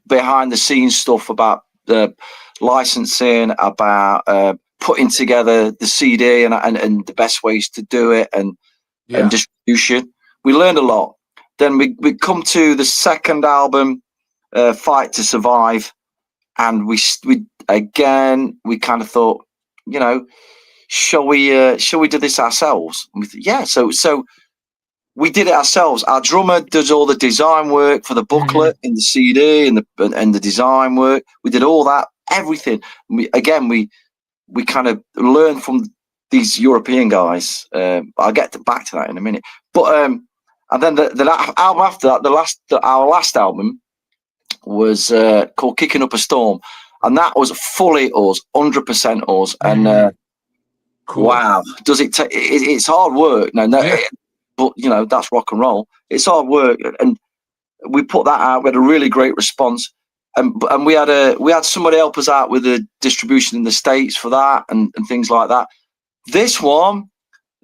behind the scenes stuff about the licensing, about putting together the CD and the best ways to do it, and distribution. We learned a lot. Then we come to the second album, Fight to Survive, and we kind of thought, shall we do this ourselves? And we thought, so we did it ourselves. Our drummer does all the design work for the booklet in the CD and the design work. We did all that, everything. We kind of learned from these European guys. I'll get back to that in a minute. But and then the album after that, our last album was called Kicking Up a Storm, and that was fully us, 100% us. And cool. Wow, does it take? It's hard work. But that's rock and roll. It's hard work, and we put that out. We had a really great response, and we had somebody help us out with the distribution in the States for that and things like that. This one,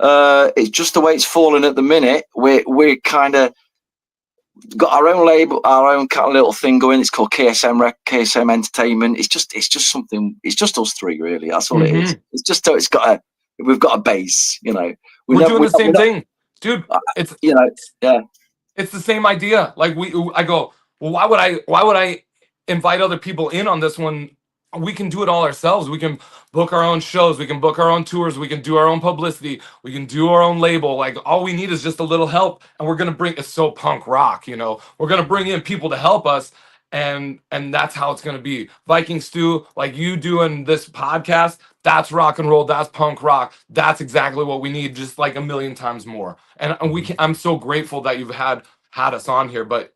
it's just the way it's falling at the minute. We're kind of got our own label, our own kind of little thing going. It's called KSM Entertainment. It's just something. It's just us three, really. That's all it is. It's just we've got a base. We're doing the same thing. Dude, it's it's the same idea. Like I go, well, why would I invite other people in on this one? We can do it all ourselves. We can book our own shows. We can book our own tours. We can do our own publicity. We can do our own label. Like all we need is just a little help, and we're gonna bring. It's so punk rock, We're gonna bring in people to help us, and that's how it's gonna be. Viking Stew, like you doing this podcast. That's rock and roll. That's punk rock. That's exactly what we need, just like a million times more. And I'm so grateful that you've had us on here. But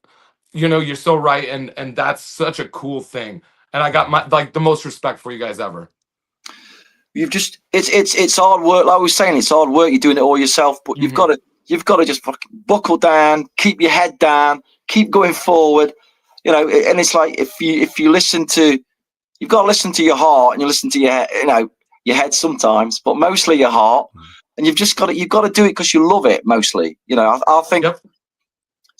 you're so right, and that's such a cool thing. And I got the most respect for you guys ever. It's hard work. Like I was saying, it's hard work. You're doing it all yourself, but you've got to just fucking buckle down, keep your head down, keep going forward. And it's like if you listen to, you've got to listen to your heart, and you listen to your head sometimes, but mostly your heart. And you've got to do it because you love it mostly. I think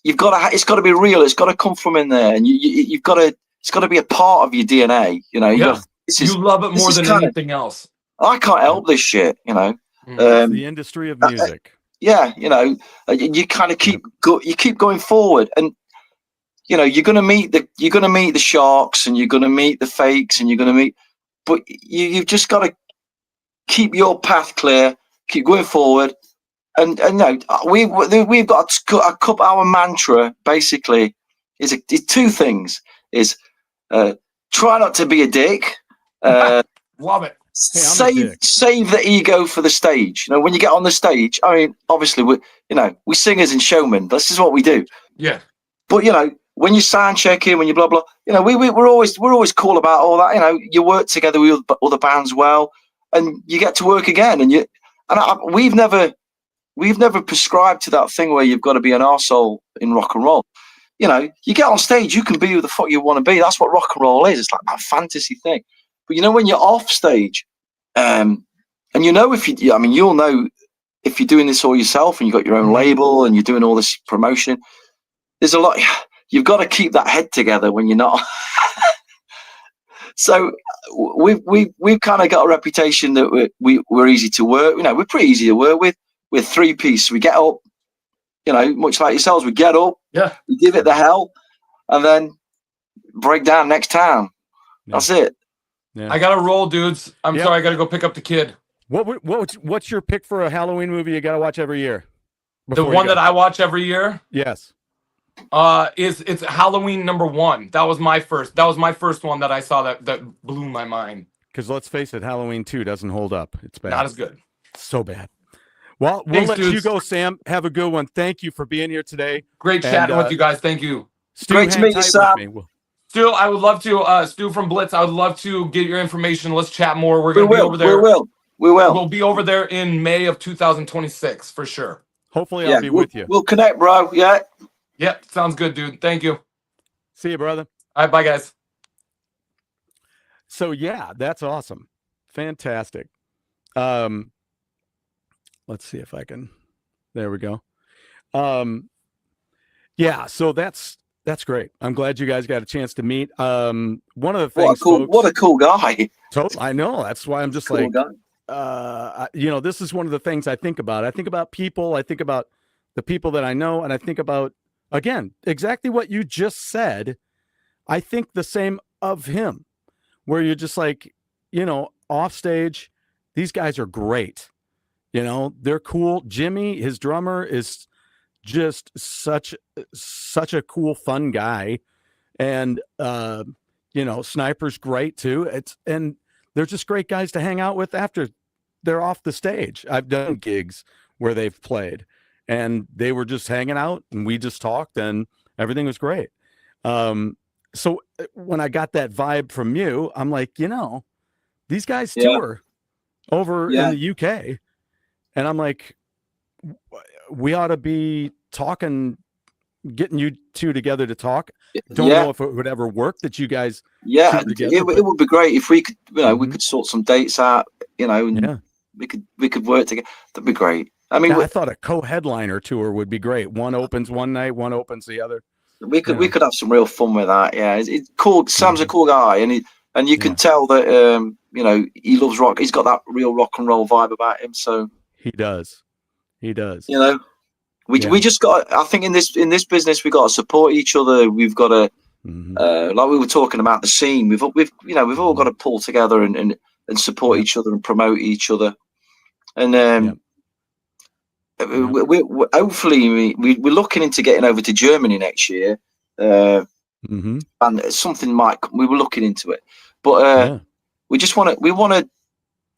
you've got to. It's got to be real. It's got to come from in there, and you've got to. It's got to be a part of your DNA. You know. Yeah. You love it more than anything else. I can't help this shit. You know. It's the industry of music. Yeah, you know, you kind of keep going forward, and you know you're gonna meet the sharks, and you're gonna meet the fakes, and you're gonna meet, but you've just got to keep your path clear, keep going forward, and no, we've got a couple. Our mantra basically is two things: is try not to be a dick. Love it. Hey, save the ego for the stage. You know, when you get on the stage, I mean, obviously we singers and showmen. This is what we do. Yeah. But you know, when you sound checking, when you blah blah, you know, we're always cool about all that. You know, you work together with other bands well, and you get to work again. And we've never prescribed to that thing where you've got to be an arsehole in rock and roll. You know, you get on stage, you can be who the fuck you want to be. That's what rock and roll is. It's like that fantasy thing. But you know, when you're off stage, and you know, you'll know if you're doing this all yourself and you've got your own label and you're doing all this promotion, there's a lot, you've got to keep that head together when you're not. So we've kind of got a reputation that we're easy to work. You know, we're pretty easy to work with. We're three-piece. We get up, you know, much like yourselves, we get up, we give it the hell, and then break down next time. That's it. Yeah. I gotta roll, dudes. I'm sorry, I gotta go pick up the kid. What's your pick for a Halloween movie you gotta watch every year? The one that I watch every year? Yes. It's Halloween #1. That was my first one that I saw that blew my mind. Because let's face it, Halloween 2 doesn't hold up. It's bad. Not as good. So bad. Well, we'll let you go, Sam. Have a good one. Thank you for being here today. Great chatting with you guys. Thank you. Stu, great to meet you, Sam. Stu, I would love to, Stu from Blitz, I would love to get your information. Let's chat more. We're going to be over there. We will. We'll be over there in May of 2026 for sure. Hopefully I'll be with you. We'll connect, bro. Yeah. Yep. Sounds good, dude. Thank you. See you, brother. All right. Bye, guys. So, yeah, that's awesome. Fantastic. Let's see if I can. There we go. Yeah, so that's great. I'm glad you guys got a chance to meet. One of the things, what a cool guy. I know. That's why I'm just cool like, you know, this is one of the things I think about. I think about people. I think about the people that I know, and I think about, again, exactly what you just said. I think the same of him, where you're just like, you know, off stage, these guys are great. You know, they're cool. Jimmy, his drummer, is just such a cool, fun guy. And, you know, Sniper's great too. And they're just great guys to hang out with after they're off the stage. I've done gigs where they've played and they were just hanging out and we just talked and everything was great. So when I got that vibe from you, I'm like, you know, these guys tour over in the UK. And I'm like, we ought to be talking, getting you two together to talk. Don't know if it would ever work that you guys. Yeah, it would be great if we could, you know, we could sort some dates out, you know, and we could work together. That'd be great. I mean, I thought a co-headliner tour would be great. One opens one night, one opens the other. We could have some real fun with that. Yeah, it's cool. Sam's a cool guy, and you can tell that you know, he loves rock. He's got that real rock and roll vibe about him. So he does. You know, we just got. I think in this business we got to support each other. We've got to, like we were talking about the scene. We've all got to pull together and support each other and promote each other. And we hopefully we're looking into getting over to Germany next year. And something we were looking into it, but we want to.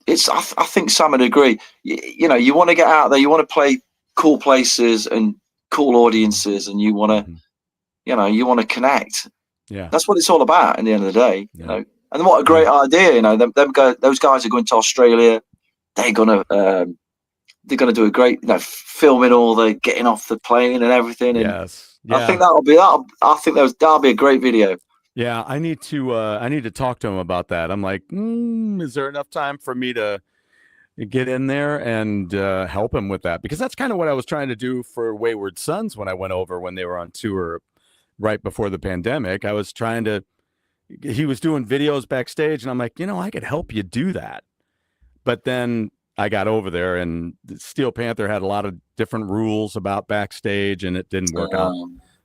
It's. I think Sam would agree. You know, you want to get out there. You want to play cool places and cool audiences, and you want to, you know, you want to connect. Yeah, that's what it's all about. In the end of the day, you know. And what a great idea! You know, those guys are going to Australia. They're gonna do a great, you know, filming all the getting off the plane and everything. And I think that'll be a great video. Yeah, I need to talk to him about that. I'm like, is there enough time for me to get in there and help him with that, because that's kind of what I was trying to do for Wayward Sons when I went over when they were on tour right before the pandemic. I was trying to, he was doing videos backstage and I'm like, I could help you do that. But then I got over there and Steel Panther had a lot of different rules about backstage and it didn't work out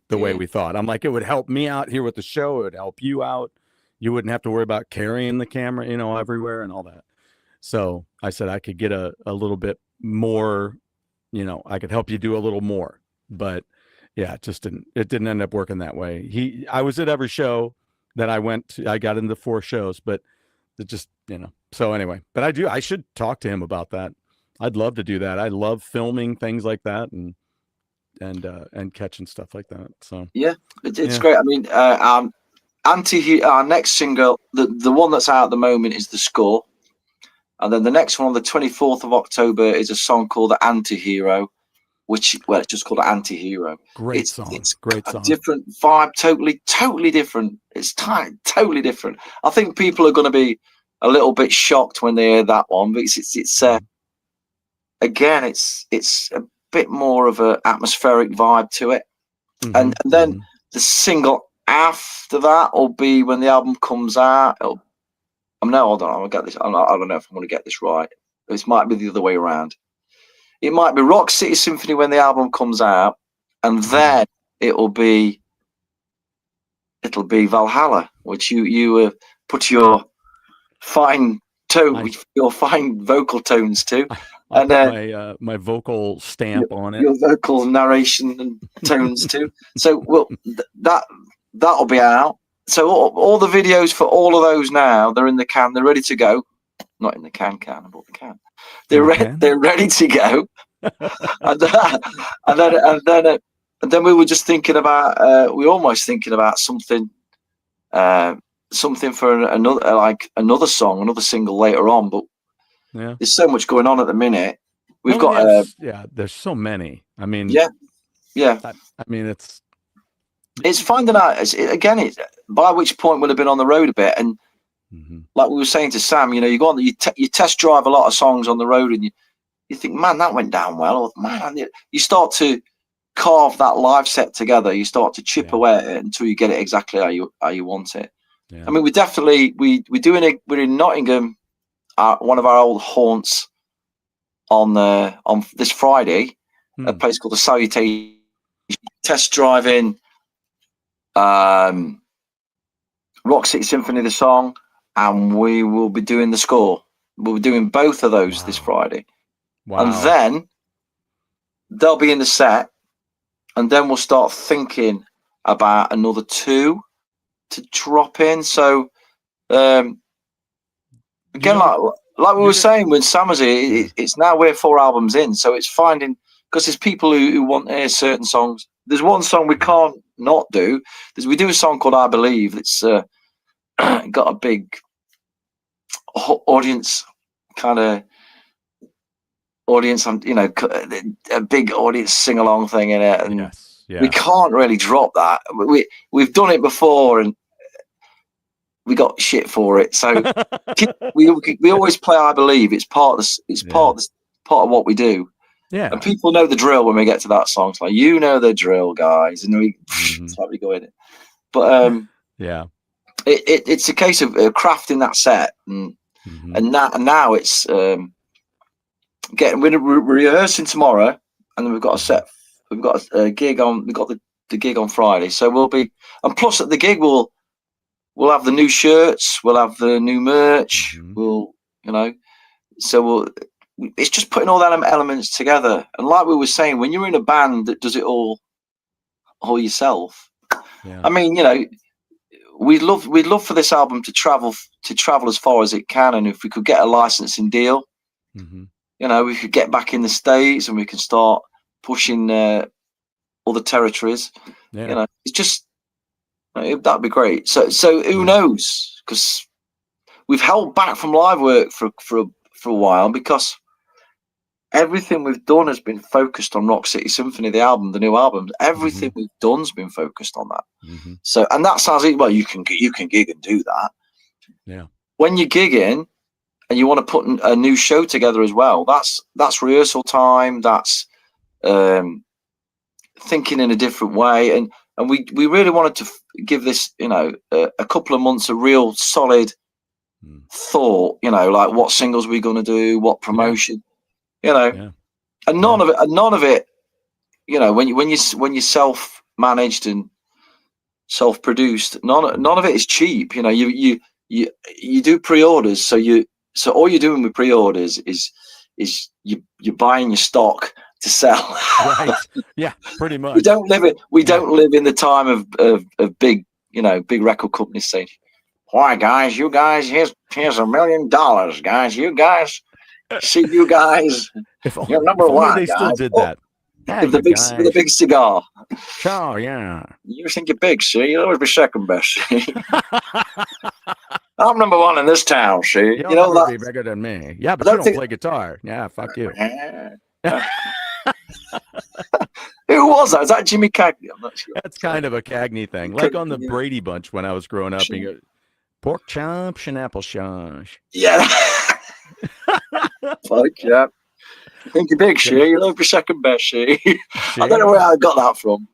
the way we thought. I'm like, it would help me out here with the show. It would help you out. You wouldn't have to worry about carrying the camera, everywhere and all that. So I said I could get a little bit more, I could help you do a little more. But yeah, it didn't end up working that way. I was at every show that I went to. I got into 4 shows, but it just, so anyway, but I should talk to him about that. I'd love to do that. I love filming things like that and catching stuff like that. So yeah, it's great. I mean, our next single, the one that's out at the moment is The Score. And then the next one on the 24th of October is a song called The Anti-Hero, which, it's just called Anti-Hero. Great song. It's great a song. Different vibe, totally different. It's totally different. I think people are going to be a little bit shocked when they hear that one, because it's again, it's a bit more of an atmospheric vibe to it. And then the single after that will be when the album comes out. No, hold on, I'll get this. I don't know if I'm going to get this right. This might be the other way around. It might be Rock City Symphony when the album comes out, and then it'll be Valhalla, which you put your fine tone, your fine vocal tones to, and then my vocal stamp on it. Your vocal narration and tones too. So that'll be out. So all the videos for all of those now, they're in the can. They're ready to go. Not in the can. I bought the can. They're ready to go. and then we were just thinking about. We were almost thinking about something for another song, another single later on. But there's so much going on at the minute. We've got there's so many. I mean, yeah. I mean, it's finding out again. By which point we'll have been on the road a bit, and like we were saying to Sam, you go on, you test drive a lot of songs on the road, and you think, man, that went down well, or man, you start to carve that live set together. You start to chip away at it until you get it exactly how you want it. Yeah. I mean, we're in Nottingham, one of our old haunts on this Friday, a place called the Salutation. Test driving Rock City Symphony, the song, and we will be doing The Score. We'll be doing both of those this Friday. Wow. And then they'll be in the set, and then we'll start thinking about another 2 to drop in. So again, like we were saying when Sam was here, it's now we're 4 albums in, so it's finding, because there's people who want to hear certain songs. There's one song we can't not do. We do a song called I Believe. It's got a big audience, a big audience sing along thing in it, and we can't really drop that. We've done it before and we got shit for it. So we always play I Believe. It's part of what we do. Yeah, and people know the drill when we get to that song. It's like, the drill, guys, and it's like we go in it. But it's a case of crafting that set, and now it's we're rehearsing tomorrow, and then we've got a set. We've got a gig on. We've got the gig on Friday, so we'll be. And plus, at the gig, we'll have the new shirts. We'll have the new merch. It's just putting all that elements together. And like we were saying, when you're in a band that does it all yourself, I mean, we'd love for this album to travel as far as it can. And if we could get a licensing deal, we could get back in the States and we can start pushing other territories. It's just, that'd be great. So who knows? Because we've held back from live work for a while, because everything we've done has been focused on Rock City Symphony, the album, the new album. Everything we've done's been focused on that. So, and that sounds like, well, you can gig and do that. Yeah. When you're gigging and you want to put a new show together as well. That's rehearsal time. That's thinking in a different way, and we really wanted to give this, you know, a couple of months of real solid thought. You know, like what singles we're going to do, what promotion, you know, and none of it. You know, when you self-managed and self-produced, none of it is cheap. You know, you do pre-orders, so all you're doing with pre-orders is you're buying your stock to sell. Right. Yeah, pretty much. We don't live in the time of big, you know, big record companies saying, "Why, guys, you guys, here's $1 million, guys. You guys, see, you guys, you're number one, they guys." still did that. Hey, with the big cigar. Oh yeah. You think you're big, see? You'll always be second best, see? I'm number one in this town, see? You'll you know never that. be bigger than me. Yeah, but you don't play guitar. Yeah, fuck you. Who was that? Is that Jimmy Cagney? I'm not sure. That's kind of a Cagney thing. Like on the Brady Bunch when I was growing up. And you go, pork chops and apple sauce. Yeah. Fuck yeah. Think you're big, see? You'll always be second best, see? I don't know where I got that from.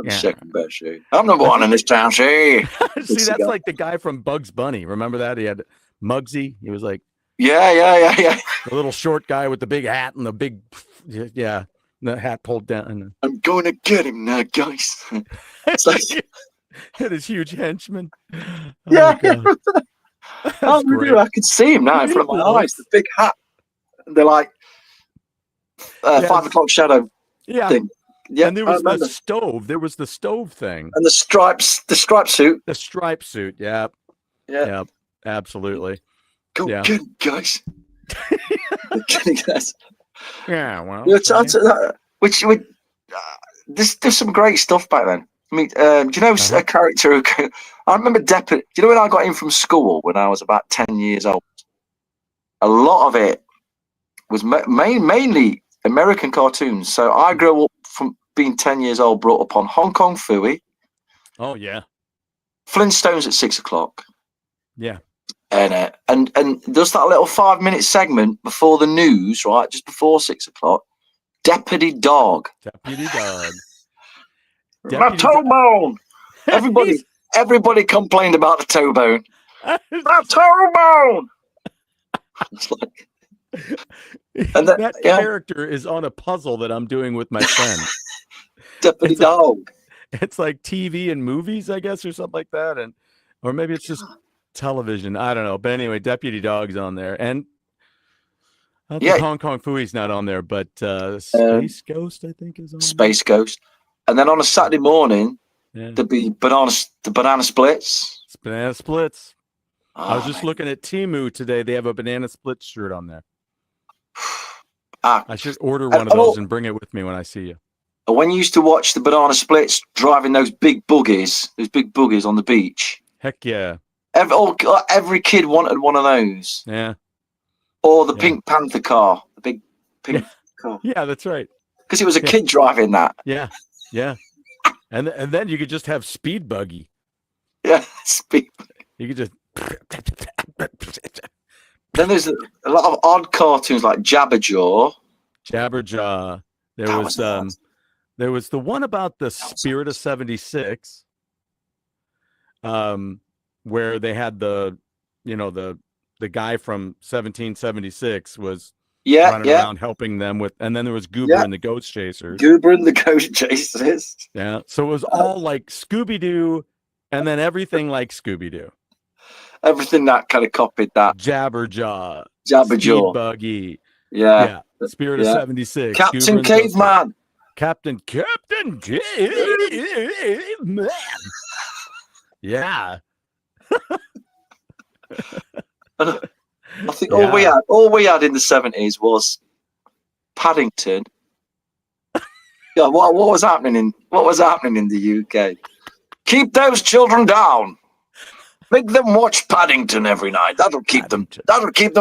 Second best, see? I'm number one in this town, see? See, that's like the guy from Bugs Bunny. Remember that? He had Muggsy. He was like, yeah. the little short guy with the big hat and the big, the hat pulled down. I'm going to get him now, guys. It's like, had his huge henchman. Yeah. I could see him now in front of my eyes. The big hat. They're like 5 o'clock shadow thing. Yeah, and there was the stove. There was the stove thing. And the stripe suit. The stripe suit. Yeah. Absolutely. Go get him, guys. Yeah, well. There's some great stuff back then. I mean, do you know a character who, I remember Deppard. Do you know when I got in from school when I was about 10 years old? A lot of it was mainly American cartoons. So I grew up from being 10 years old, brought up on Hong Kong Phooey. Oh yeah. Flintstones at 6 o'clock. Yeah. And just that little 5-minute segment before the news, right? Just before 6 o'clock. Deputy Dog. Deputy Dog. My toe bone. Everybody complained about the toe bone. My toe bone. It's like, and that character is on a puzzle that I'm doing with my friend. Deputy Dog. It's like TV and movies, I guess, or something like that, or maybe it's just television. I don't know, but anyway, Deputy Dog's on there, and Hong Kong Phooey's not on there, but Space Ghost, I think, is on. Space Ghost, and then on a Saturday morning, there'd be the banana splits. Banana splits. I was just looking at Temu today. They have a banana split shirt on there. I should order one of those and bring it with me when I see you. When you used to watch the banana splits driving those big buggies on the beach. Heck yeah. Every kid wanted one of those. Yeah. Or the Pink Panther car, the big pink car. Yeah, that's right. Because it was a kid driving that. Yeah. And then you could just have Speed Buggy. Yeah, Speed Buggy. You could just. Then there's a lot of odd cartoons like Jabberjaw. There was the one about the Spirit of 76, where they had the guy from 1776 was running around helping them with, and then there was Goober and the Ghost Chasers. Yeah, so it was all like Scooby-Doo, and then everything like Scooby-Doo. Everything that kind of copied that. Jabberjaw. Speed Buggy. Yeah. Spirit of 76. Captain Caveman. Captain Caveman. Yeah. I think all we had in the 70s was Paddington. Yeah, what was happening in the UK? Keep those children down. Make them watch Paddington every night. That'll keep them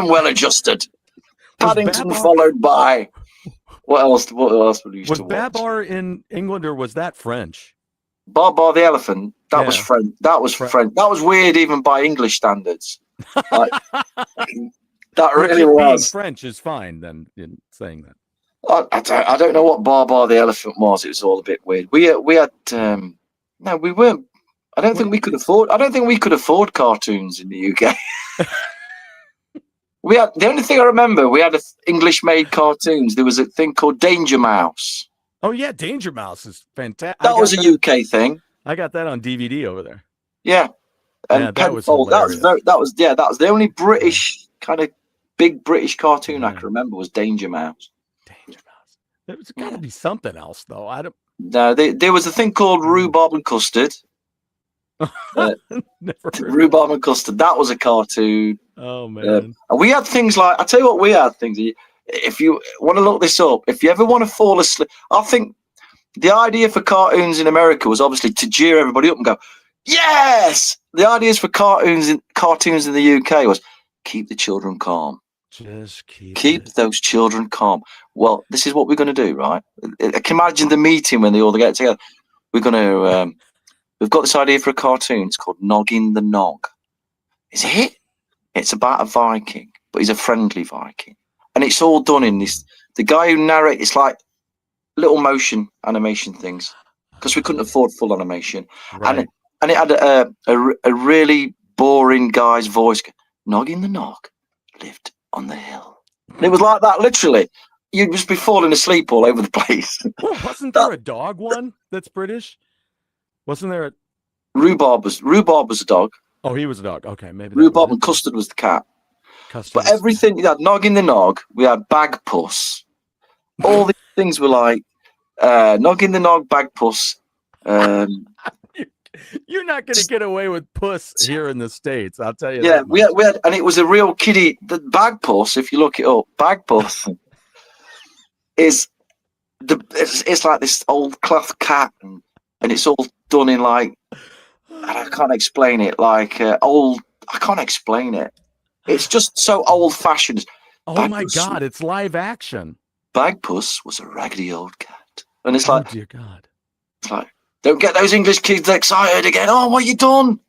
well adjusted. Paddington followed by what else would you used to watch? Was Babar in England or was that French? Babar the elephant. That was French. That was French. That was weird even by English standards. Like, that Which really being was. French is fine then in saying that. I don't know what Bar the Elephant was. It was all a bit weird. We had no, we weren't. I don't think we could afford cartoons in the UK. We had the only thing I remember. We had English-made cartoons. There was a thing called Danger Mouse. Oh yeah, Danger Mouse is fantastic. That was a UK thing. I got that on DVD over there. Yeah, and Yeah, that was Penfold. That was hilarious. that was the only British kind of big British cartoon I can remember was Danger Mouse. Danger Mouse. There's got to be something else though. I don't. No, there was a thing called Rhubarb and Custard. Never heard Rhubarb and Custard. That was a cartoon. Oh man. And we had things like, I tell you what, we had things. If you want to look this up, if you ever want to fall asleep, I think the idea for cartoons in America was obviously to cheer everybody up and go, yes. The ideas for cartoons in the UK was keep the children calm. Just keep those children calm. Well, this is what we're going to do, right? I can imagine the meeting when they all get together. We're going to. We've got this idea for a cartoon. It's called Noggin the Nog. Is it? It's about a Viking, but he's a friendly Viking. And it's all done in this. The guy who narrates, it's like little motion animation things because we couldn't afford full animation. Right. And it had a really boring guy's voice. Noggin the Nog lived on the hill. And it was like that, literally. You'd just be falling asleep all over the place. Well, wasn't there a dog one that's British? Wasn't there a Rhubarb was a dog. Oh, he was a dog. Okay, maybe Rhubarb and Custard was the cat. Custard. But everything, you had Noggin the Nog, we had Bag Puss. All these things were like Noggin the Nog, Bag Puss. You're not going to get away with puss here in the States, I'll tell you. Yeah, we had, and it was a real kiddie. The Bag Puss, if you look it up, Bag Puss is it's like this old cloth cat, and it's all done in like, and I can't explain it, like old. I can't explain it. It's just so old-fashioned. Oh my God! It's live action. Bagpuss was a raggedy old cat, and it's Oh like, dear God! it's like, don't get those English kids excited again. Oh, what you done?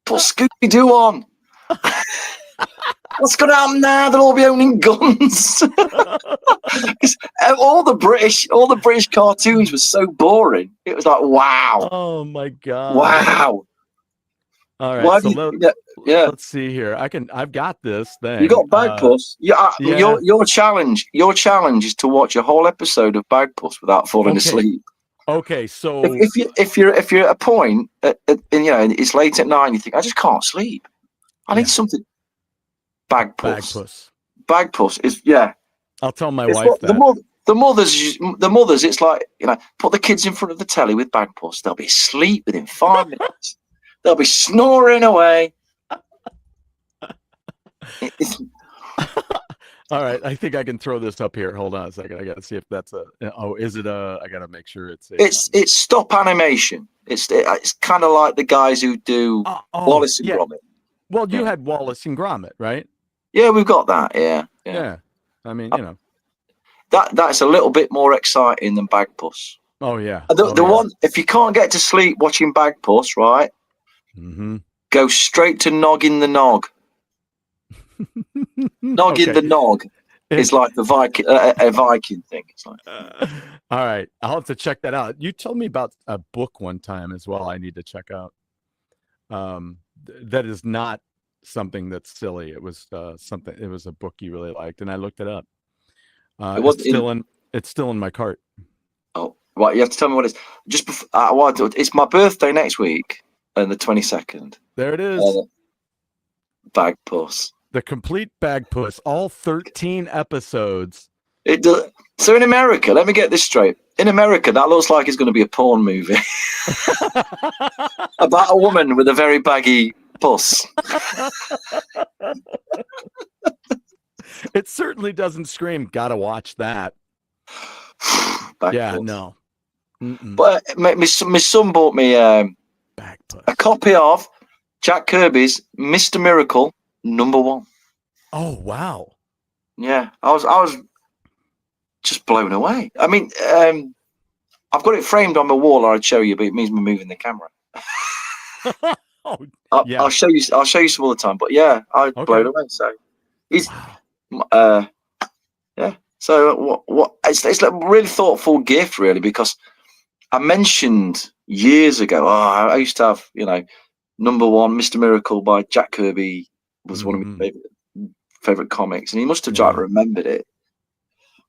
Put Scooby-Doo on. What's going to happen now? They'll all be owning guns. all the British cartoons were so boring. It was like, wow. Oh my God! Wow. All right, so yeah. Let's see here. I've got this thing. You got Bagpuss. Your challenge is to watch a whole episode of Bagpuss without falling asleep. Okay, so if you're at a point, and it's late at night, and you think I just can't sleep. I need something. Bagpuss is I'll tell my wife that. The mothers. It's like, put the kids in front of the telly with Bagpuss. They'll be asleep within 5 minutes. They'll be snoring away. All right, I think I can throw this up here. Hold on a second. I got to see if that's is it I got to make sure it's stop animation. It's kind of like the guys who do Wallace and Gromit. Well, you had Wallace and Gromit, right? Yeah, we've got that. Yeah. I mean, that's a little bit more exciting than Bagpuss. Oh yeah. The one, if you can't get to sleep watching Bagpuss, right? Mm-hmm. Go straight to Noggin the Nog. Noggin the Nog is like the Viking, a Viking thing. It's like. All right, I'll have to check that out. You told me about a book one time as well. I need to check out. That is not something that's silly. It was something. It was a book you really liked, and I looked it up. It's still in my cart. Oh, right. You have to tell me what it is. Just before, it's my birthday next week. And the 22nd. There it is. Bagpuss. The complete Bagpuss. All 13 episodes. It does. So in America, let me get this straight. In America, that looks like it's going to be a porn movie about a woman with a very baggy puss. It certainly doesn't scream. Gotta watch that. Yeah, no. Mm-mm. But my son bought me a copy of Jack Kirby's Mr. Miracle #1. Oh wow! Yeah, I was just blown away. I mean, I've got it framed on my wall, or I'd show you, but it means we're moving the camera. Oh, I'll, yeah. I'll show you. I'll show you some other time. But yeah, I was Okay. blown away. So he's, Wow. yeah. So what? It's like a really thoughtful gift, really, because I mentioned years ago. Oh, I used to have, number one, Mr. Miracle by Jack Kirby was one of Mhm. my favorite comics, and he must have Yeah. remembered it.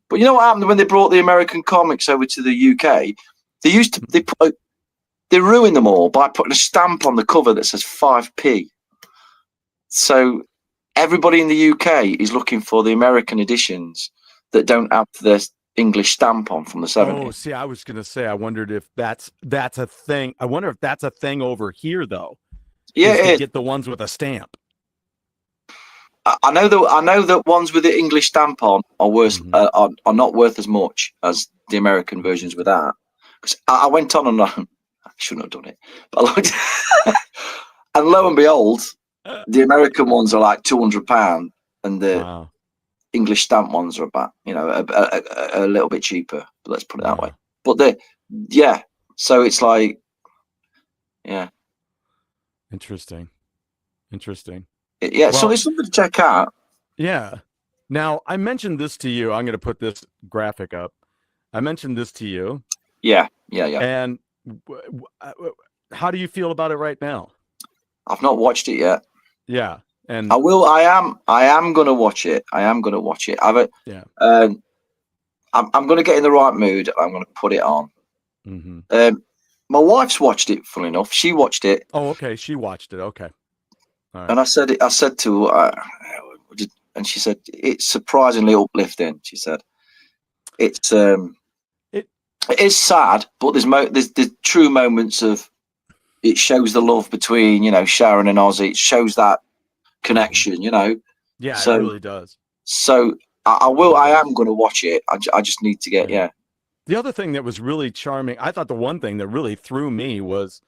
But you know what happened when they brought the American comics over to the UK? They ruined them all by putting a stamp on the cover that says 5p. So everybody in the UK is looking for the American editions that don't have the English stamp on from the 70s. Oh, see, I was gonna say, I wondered if that's a thing. I wonder if that's a thing over here, though. Yeah, is to it is. get the ones with a stamp. I know that ones with the English stamp on are worse, Mhm. are not worth as much as the American versions without. Because I went on and on. I shouldn't have done it, but and lo and behold, the American ones are like £200, and the Wow. English stamp ones are about, a little bit cheaper. Let's put it that way. Wow. But so it's like, yeah, Interesting. yeah. So Well, it's something to check out. yeah. Now, I mentioned this to you. I'm going to put this graphic up. I mentioned this to you. Yeah. And how do you feel about it right now? I've not watched it yet. Yeah. And I will. I am going to watch it. yeah. I'm going to get in the right mood. I'm going to put it on. Mm-hmm. My wife's watched it. Funnily enough, she watched it. Oh, okay. She watched it. Okay. All right. And I said to her, and she said it's surprisingly uplifting. She said it's it is sad, but there's true moments of, it shows the love between Sharon and Ozzy. It shows that connection. Yeah, so it really does. So I will. I am going to watch it. I just need to get The other thing that was really charming, I thought the one thing that really threw me was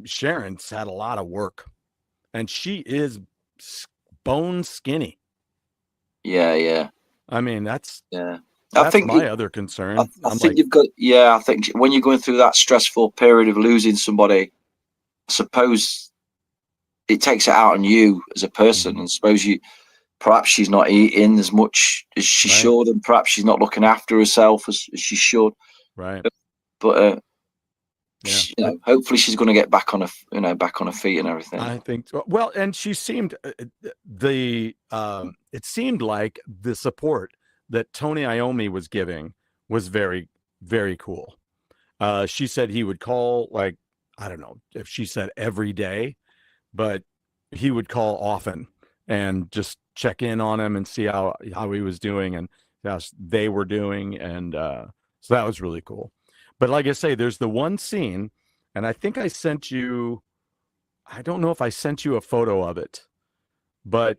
Sharon's had a lot of work, and she is bone skinny. Yeah. I mean, that's I think my other concern. I think you've got. I think when you're going through that stressful period of losing somebody, I suppose it takes it out on you as a person, and suppose perhaps she's not eating as much as she should, and perhaps she's not looking after herself as she should. Right. But hopefully she's going to get back on her feet and everything. I think so. Well, and she seemed it seemed like the support that Tony Iommi was giving was very, very cool. She said he would call, like, I don't know if she said every day, but he would call often and just check in on him and see how he was doing and how they were doing. And so that was really cool. But like I say, there's the one scene, and I think I sent you, I don't know if I sent you a photo of it, but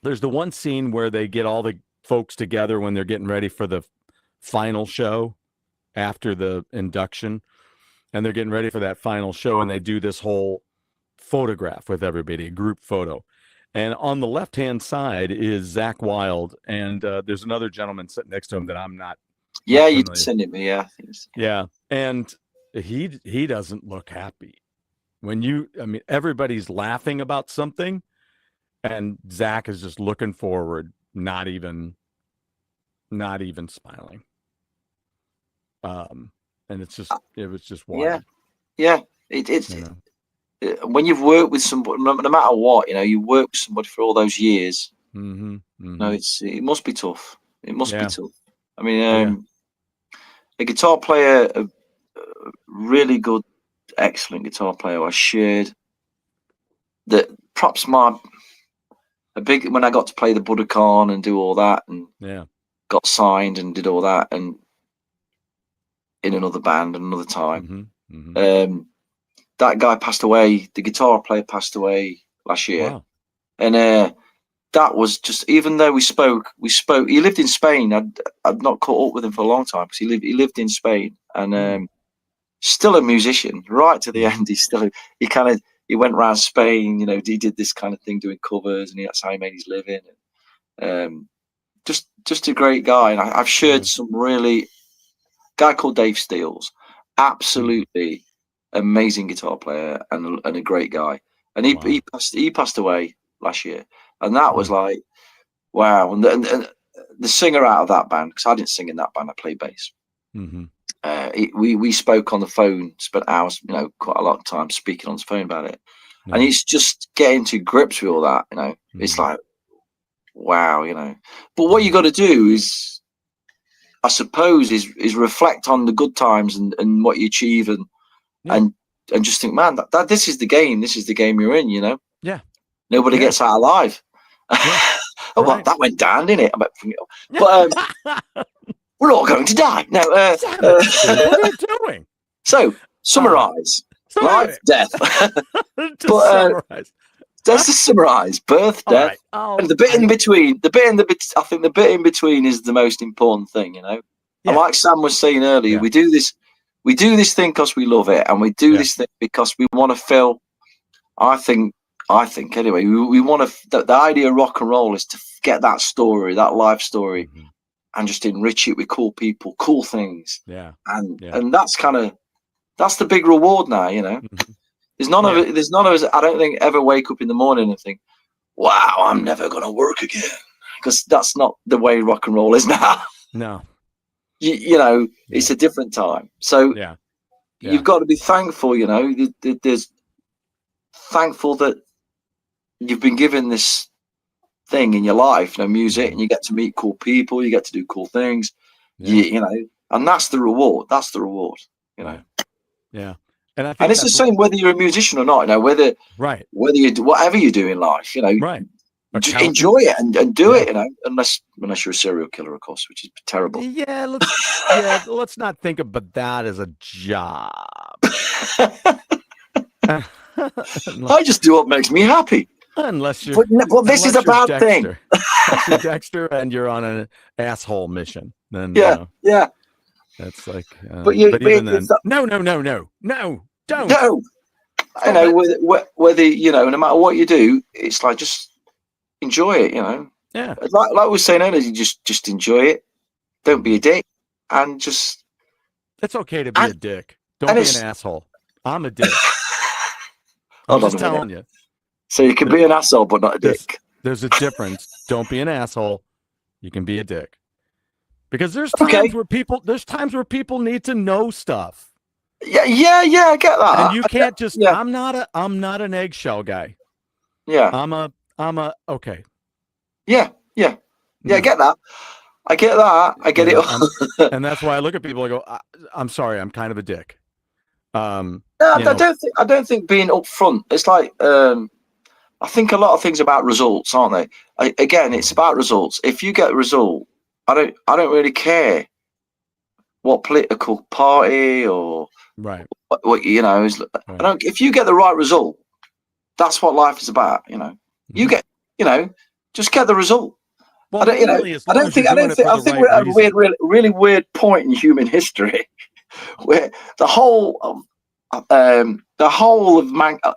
there's the one scene where they get all the folks together when they're getting ready for the final show after the induction, and they're getting ready for that final show, and they do this whole photograph with everybody, a group photo. And on the left-hand side is Zakk Wylde, and there's another gentleman sitting next to him that I'm not. Yeah, you sent it me. Yeah, yeah, and he doesn't look happy. I mean, everybody's laughing about something, and Zakk is just looking forward, not even smiling. And it was just wild. Yeah. It's when you've worked with somebody, no matter what, you work with somebody for all those years. No, it must be tough. It must be tough. I mean, a guitar player, a really good, excellent guitar player. I shared that. Perhaps when I got to play the Budokan and do all that, and got signed and did all that, and in another band another time. That guy passed away. The guitar player passed away last year. Wow. And that was just, even though we spoke. He lived in Spain. I'd not caught up with him for a long time because he lived in Spain, and still a musician right to the end. He went around Spain. He did this kind of thing, doing covers, and that's how he made his living. Just a great guy. And I've shared some really, guy called Dave Steels, absolutely amazing guitar player and a great guy. And he passed away last year, and that was like, wow. And the singer out of that band, because I didn't sing in that band, I played bass. We spoke on the phone, spent hours, quite a lot of time speaking on the phone about it. And it's just getting to grips with all that, It's like, wow, But what you got to do is, I suppose, is reflect on the good times and what you achieve, and just think, man, that this is the game. This is the game you're in, Yeah. Nobody gets out alive. Yeah. Well, that went down, didn't it? But we're all going to die. No. What are you doing? So, summarize. Life, death. Summarize. Just to summarize: birth, death, and the bit in between. I think the bit in between is the most important thing. And like Sam was saying earlier, we do this thing because we love it, and we do this thing because we want to feel. I think anyway. We want to. The idea of rock and roll is to get that story, that life story, and just enrich it with cool people, cool things. Yeah. And that's the big reward now, There's none of it. There's none of us. I don't think ever wake up in the morning and think, "Wow, I'm never going to work again," because that's not the way rock and roll is now. No, it's a different time. So you've got to be thankful. There's thankful that you've been given this thing in your life, music, and you get to meet cool people. You get to do cool things. And that's the reward. That's the reward. Yeah. And it's the same whether you're a musician or not. Whether you do whatever you do in life, just enjoy it and do it. Unless you're a serial killer, of course, which is terrible. Yeah, let's not think about that as a job. I just do what makes me happy. Unless you're, but this is a bad thing. Unless you're Dexter and you're on an asshole mission, then that's like. But even then, no, don't. No, whether no matter what you do, it's like just enjoy it. Yeah. Like we were saying earlier, you just enjoy it. Don't be a dick, and just. It's okay to be a dick. Don't be an asshole. I'm a dick. I'm just telling you. So you can be an asshole, but not a dick. There's a difference. Don't be an asshole. You can be a dick. Because there's times where people need to know stuff. Yeah, I get that. And you can't just. Yeah. I'm not an eggshell guy. Yeah. I'm a okay. Yeah. I get that. I get it. And that's why I look at people and go, I'm sorry, I'm kind of a dick. I don't think being upfront. It's like I think a lot of things about results, aren't they? Again, it's about results. If you get a result, I don't really care what political party or what if you get the right result, that's what life is about. You get just get the result. Well, I think we're at a really weird point in human history where the whole of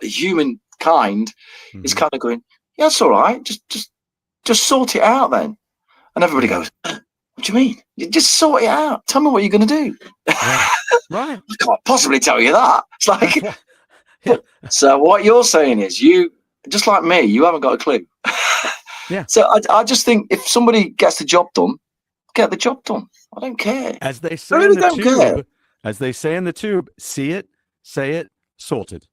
humankind is kind of going, yeah, it's all right, just sort it out then. And everybody goes, what do you mean? You just sort it out. Tell me what you're going to do. Right. I can't possibly tell you that. It's like, so what you're saying is you, just like me, you haven't got a clue. Yeah. So I just think if somebody gets the job done, get the job done. I don't care. As they say in the tube, as they say in the tube, see it, say it, sorted.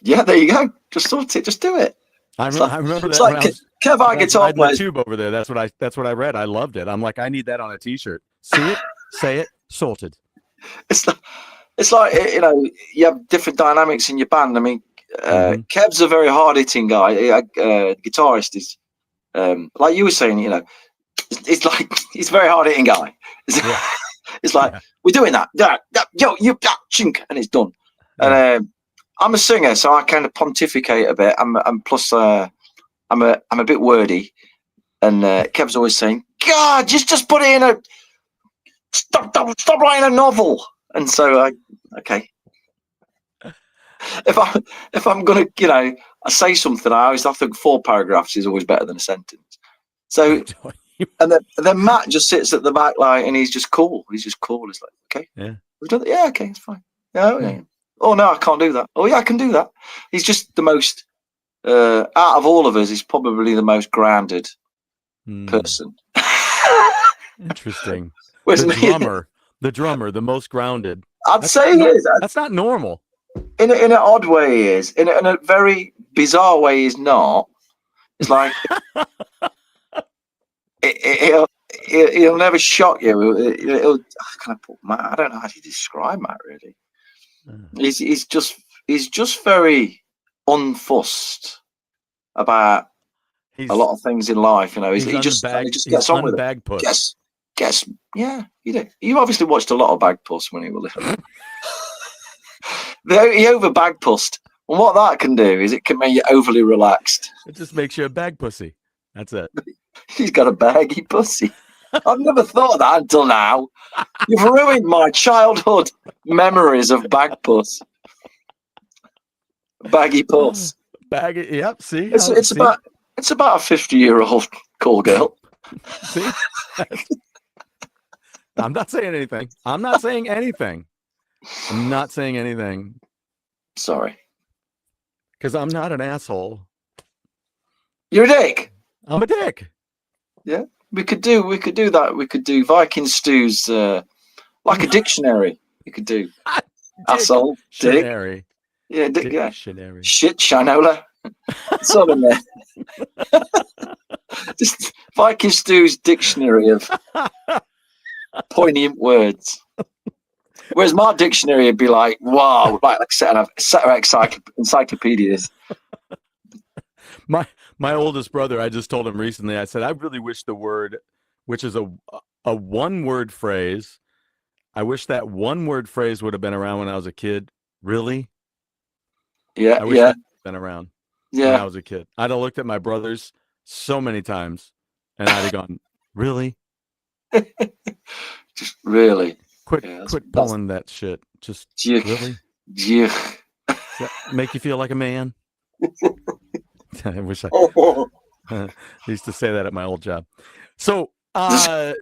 Yeah, there you go. Just sort it. Just do it. I remember that. It's like Kev, our guitar player. Tube over there. That's what I read. I loved it. I'm like, I need that on a T-shirt. See it, say it, sorted. It's like you have different dynamics in your band. I mean, Kev's a very hard-hitting guy. Guitarist is like you were saying. It's like he's a very hard-hitting guy. It's like we're doing that. Yo, you chink, and it's done. And I'm a singer, so I kind of pontificate a bit. Plus I'm a bit wordy, and Kev's always saying, "God, just put it in a stop writing a novel." And so okay. If I'm gonna, I say something, I think 4 paragraphs is always better than a sentence. So, and then Matt just sits at the back and he's just cool. He's like, okay, we've done it. Yeah, okay, it's fine. Yeah. Oh no, I can't do that. Oh yeah, I can do that. He's just the most out of all of us. He's probably the most grounded person. Interesting. Whereas The drummer, the most grounded. I'd say he is. That's not normal. In an odd way, he is. In a very bizarre way, he's not. It's like he'll never shock you. I don't know how to describe Matt. Really, he's just very unfussed about a lot of things in life. You know, he just gets on with it. Puss. Guess, yeah, you do. You obviously watched a lot of bag puss when he was little. He over bag pussed. And what that can do is it can make you overly relaxed. It just makes you a bag pussy. That's it. He's got a baggy pussy. I've never thought of that until now. You've ruined my childhood memories of bag puss. Baggy puss. Baggy. Yep. See, it's about a 50-year-old call girl. See, I'm not saying anything. I'm not saying anything. Sorry. Because I'm not an asshole. You're a dick. I'm a dick. Yeah. We could do that. We could do Viking Stew's like a dictionary. You could do asshole, dick. Dictionary. Yeah, Dictionary. Shit, shinola. It's all in there. Just Viking Stew's dictionary of poignant words. Whereas my dictionary would be like, wow, like a set of encyclopedias. My oldest brother, I just told him recently, I said, I really wish the word, which is a one-word phrase, I wish that one-word phrase would have been around when I was a kid. Really? Yeah, I wish that had been around when I was a kid. I'd have looked at my brothers so many times, and I'd have gone, really? Just really? Quit pulling that shit. Just really? Yeah. Does that make you feel like a man? I wish I used to say that at my old job. So, I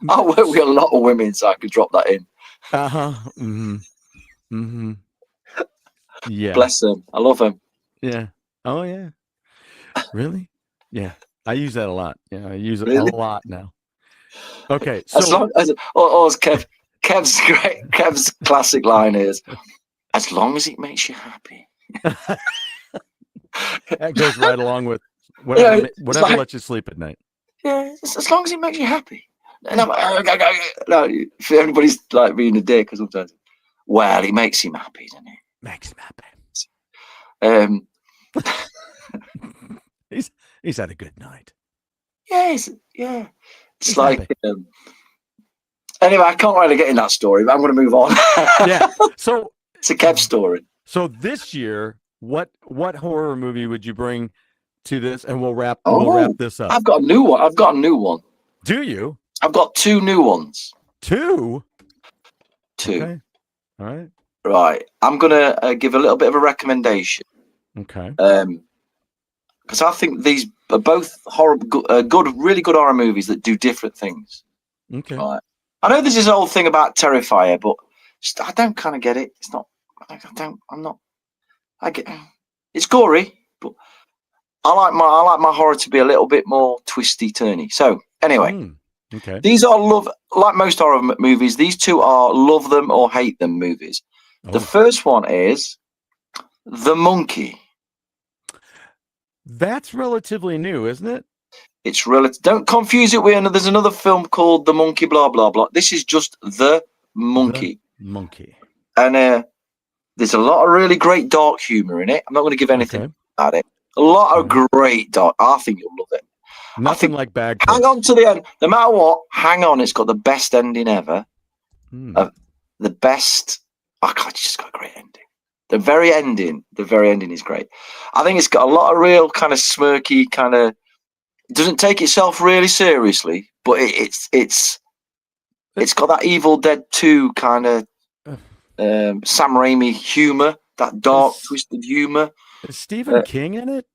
work with a lot of women, so I could drop that in. Yeah. Bless them. I love them. Yeah. Oh yeah. Really? Yeah. I use that a lot. Yeah, I use it a lot now. Okay. So as Kev's classic line is, as long as it makes you happy. That goes right along with whatever lets you sleep at night. Yeah, as long as it makes you happy. And I'm like, no, if anybody's like being a dick or sometimes, well, it makes him happy, doesn't it? Makes him happy. He's had a good night. Yes, yeah. It's like anyway, I can't really get in that story, but I'm going to move on. Yeah. So it's a Kev story. So this year, what horror movie would you bring to this? And we'll wrap this up. I've got a new one. Do you? I've got 2 new ones. 2? 2. Okay. All right. Right. I'm gonna give a little bit of a recommendation. Okay. Because I think these are both really good horror movies that do different things. Okay. Right. I know this is an old thing about Terrifier, but I don't kind of get it. It's not. It's gory, but I like my horror to be a little bit more twisty turny. So anyway, okay. These are like most horror movies. These 2 are love them or hate them movies. Oh. The first one is The Monkey. That's relatively new, isn't it? It's relative. Don't confuse it with there's another film called The Monkey, blah blah blah. This is just The Monkey. The Monkey. And there's a lot of really great dark humor in it. I'm not going to give anything about it. A lot of great dark. I think you'll love it. Nothing like bag. Hang on to the end. No matter what, hang on. It's got the best ending ever. The best. Oh God, it's just got a great ending. The very ending is great. I think it's got a lot of real kind of smirky kind of. It doesn't take itself really seriously, but it's got that Evil Dead 2 kind of Sam Raimi humor, that dark twisted humor. Is Stephen King in it?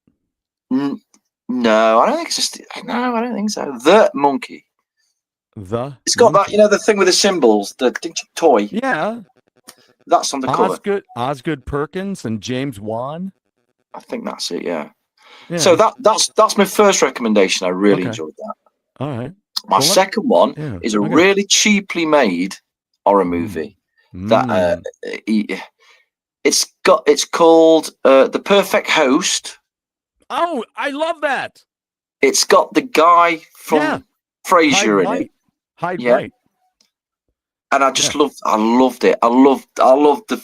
No, I don't think so. No, I don't think so. The Monkey. It's got that, the thing with the symbols, the toy. Yeah. That's on the cover. Osgood Perkins and James Wan. I think that's it. Yeah. So that's my first recommendation. I really enjoyed that. All right. My second one is a really cheaply made horror movie that it's called The Perfect Host. Oh, I love that. It's got the guy from Frasier in it. Hyde. And I just loved it. I loved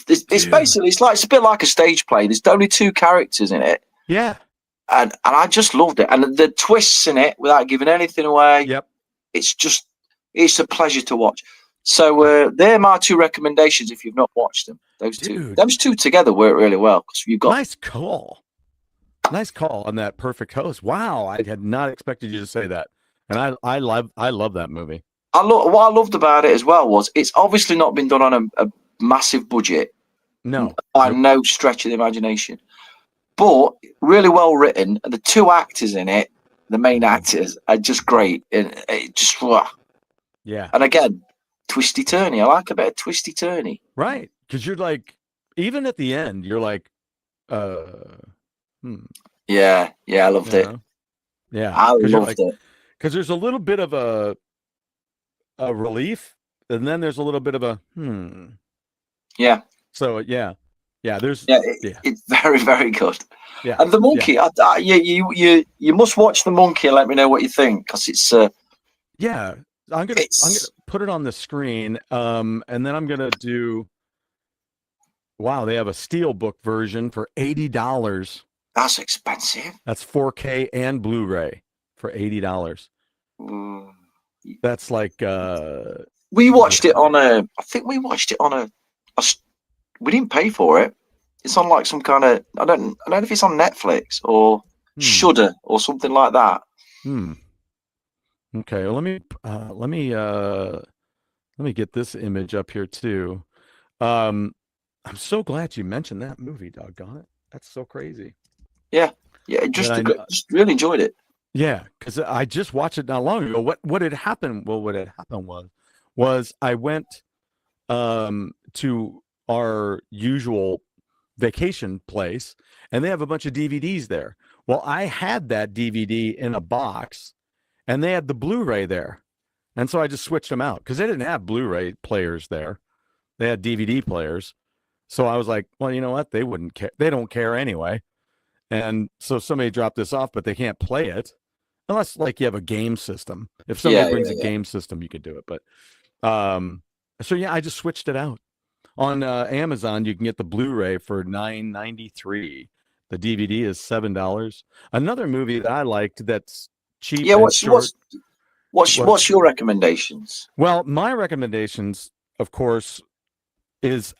it's basically it's a bit like a stage play. There's only 2 characters in it. Yeah. And I just loved it. And the twists in it, without giving anything away. Yep. It's a pleasure to watch. So they're my 2 recommendations if you've not watched them. Those two together work really well because you've got nice call on that Perfect Host. Wow, I had not expected you to say that. And I love that movie. What I loved about it as well was it's obviously not been done on a massive budget. No. By no stretch of the imagination. But really well written. And the 2 actors in it, the main actors, are just great. And it just yeah. And again, twisty turny. I like a bit of twisty turny. Right. Because you're like, even at the end, you're like, Yeah, I loved it. Yeah. I loved it. Because there's a little bit of a relief, and then there's a little bit of a Yeah. So there's it's very, very good. Yeah. And the monkey, you must watch the monkey and let me know what you think because it's I'm gonna put it on the screen, and then I'm gonna do. Wow, they have a steelbook version for $80. That's expensive. That's 4K and Blu-ray for $80. That's like we watched it on a. I think we watched it on a. We didn't pay for it. It's on like some kind of. I don't know if it's on Netflix or Shudder or something like that. Okay, well, let me get this image up here too. I'm so glad you mentioned that movie. Doggone it, that's so crazy. Yeah, just really enjoyed it. Yeah, because I just watched it not long ago. What had happened? Well, what had happened was I went to our usual vacation place, and they have a bunch of DVDs there. Well, I had that DVD in a box, and they had the Blu-ray there, and so I just switched them out because they didn't have Blu-ray players there. They had DVD players, so I was like, well, you know what? They wouldn't care. They don't care anyway. And so somebody dropped this off, but they can't play it unless like you have a game system. If somebody brings a game system, you could do it. But I just switched it out. On Amazon, you can get the Blu-ray for $9.93. The DVD is $7. Another movie that I liked that's cheap. Yeah, what's your recommendations? Well, my recommendations, of course, is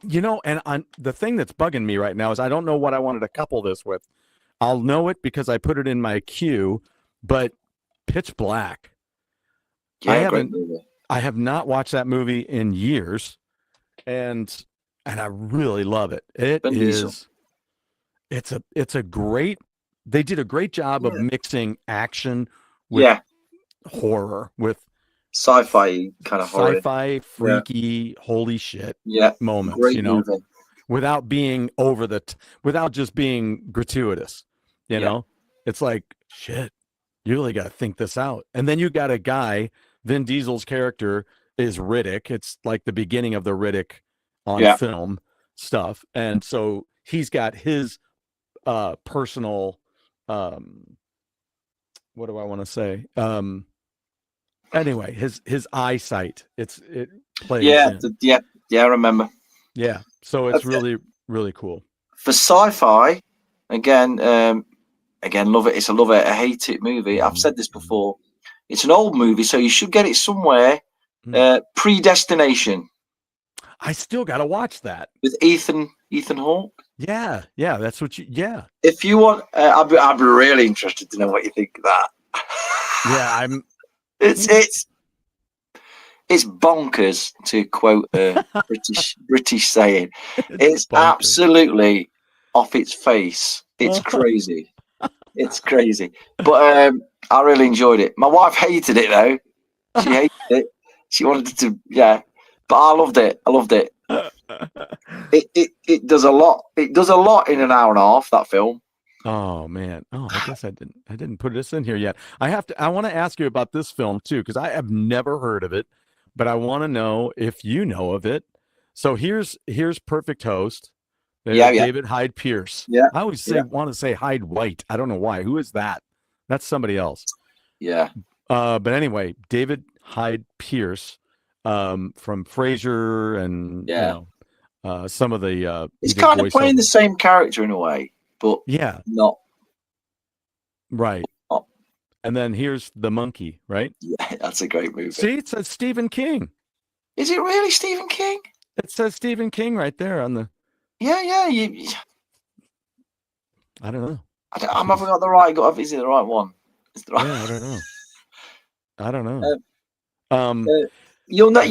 the thing that's bugging me right now is I don't know what I wanted to couple this with. I'll know it because I put it in my queue, but Pitch Black. Yeah, I have not watched that movie in years, and I really love it. It's a great. They did a great job of mixing action with horror, with sci-fi kind of horror, freaky, holy shit moments. Great movie. Without being without just being gratuitous. You know, it's like shit. You really got to think this out. And then you got a guy. Vin Diesel's character is Riddick. It's like the beginning of the Riddick on film stuff, and so he's got his personal. What do I want to say? Anyway, his eyesight. It plays. I remember. Yeah, so it's really cool. For sci-fi, again, love it. It's a love it, I hate it movie. I've said this before. It's an old movie, so you should get it somewhere. Predestination. I still got to watch that with Ethan Hawke. Yeah, that's what you. Yeah. If you want, I'd be really interested to know what you think of that. Yeah, It's bonkers, to quote a British saying. It's absolutely off its face. It's crazy. It's crazy. But I really enjoyed it. My wife hated it though. She hated it. She wanted to, yeah. But I loved it. I loved it. It does a lot. It does a lot in an hour and a half, that film. Oh man. Oh, I guess I didn't put this in here yet. I want to ask you about this film too, because I have never heard of it, but I want to know if you know of it. So here's Perfect Host. Yeah. David Hyde Pierce. Yeah. I always want to say Hyde White. I don't know why. Who is that? That's somebody else. Yeah. But anyway, David Hyde Pierce, from Frasier and some of the he's kind of playing the same character in a way, but not right. Not. And then here's The Monkey, right? Yeah, that's a great movie. See, it says Stephen King. Is it really Stephen King? It says Stephen King right there on the. Yeah. I don't know. I haven't got the right. Is it the right one? Is the right? Yeah, I don't know. You'll know.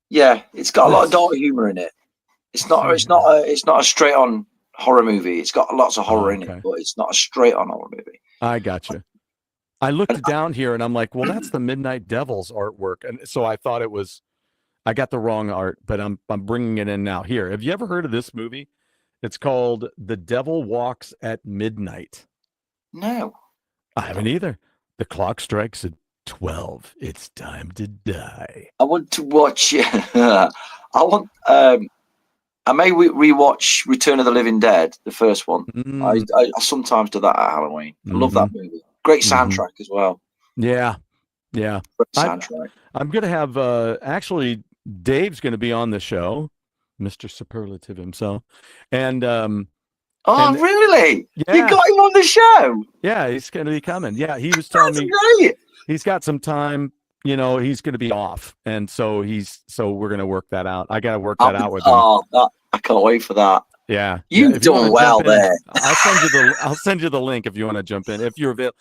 Yeah, it's got a lot of dark humor in it. It's not a straight on horror movie. It's got lots of horror in it, but it's not a straight on horror movie. I gotcha. I looked down here and I'm like, well, that's the Midnight Devils artwork, and so I thought it was. I got the wrong art, but I'm bringing it in now. Here, have you ever heard of this movie? It's called The Devil Walks at Midnight. No, I haven't either. The clock strikes at 12. It's time to die. I want to watch. I may rewatch Return of the Living Dead, the first one. I sometimes do that at Halloween. I love that movie. Great soundtrack as well. Yeah. Great soundtrack. I'm gonna have actually Dave's gonna be on the show, Mr. Superlative himself, and really? Yeah. You got him on the show? Yeah, he's gonna be coming. Yeah, he was telling me great. He's got some time. He's gonna be off, and so we're gonna work that out. I gotta work that out with him. I can't wait for that. Yeah, you've done well there. I'll send you the link if you want to jump in. If you're available,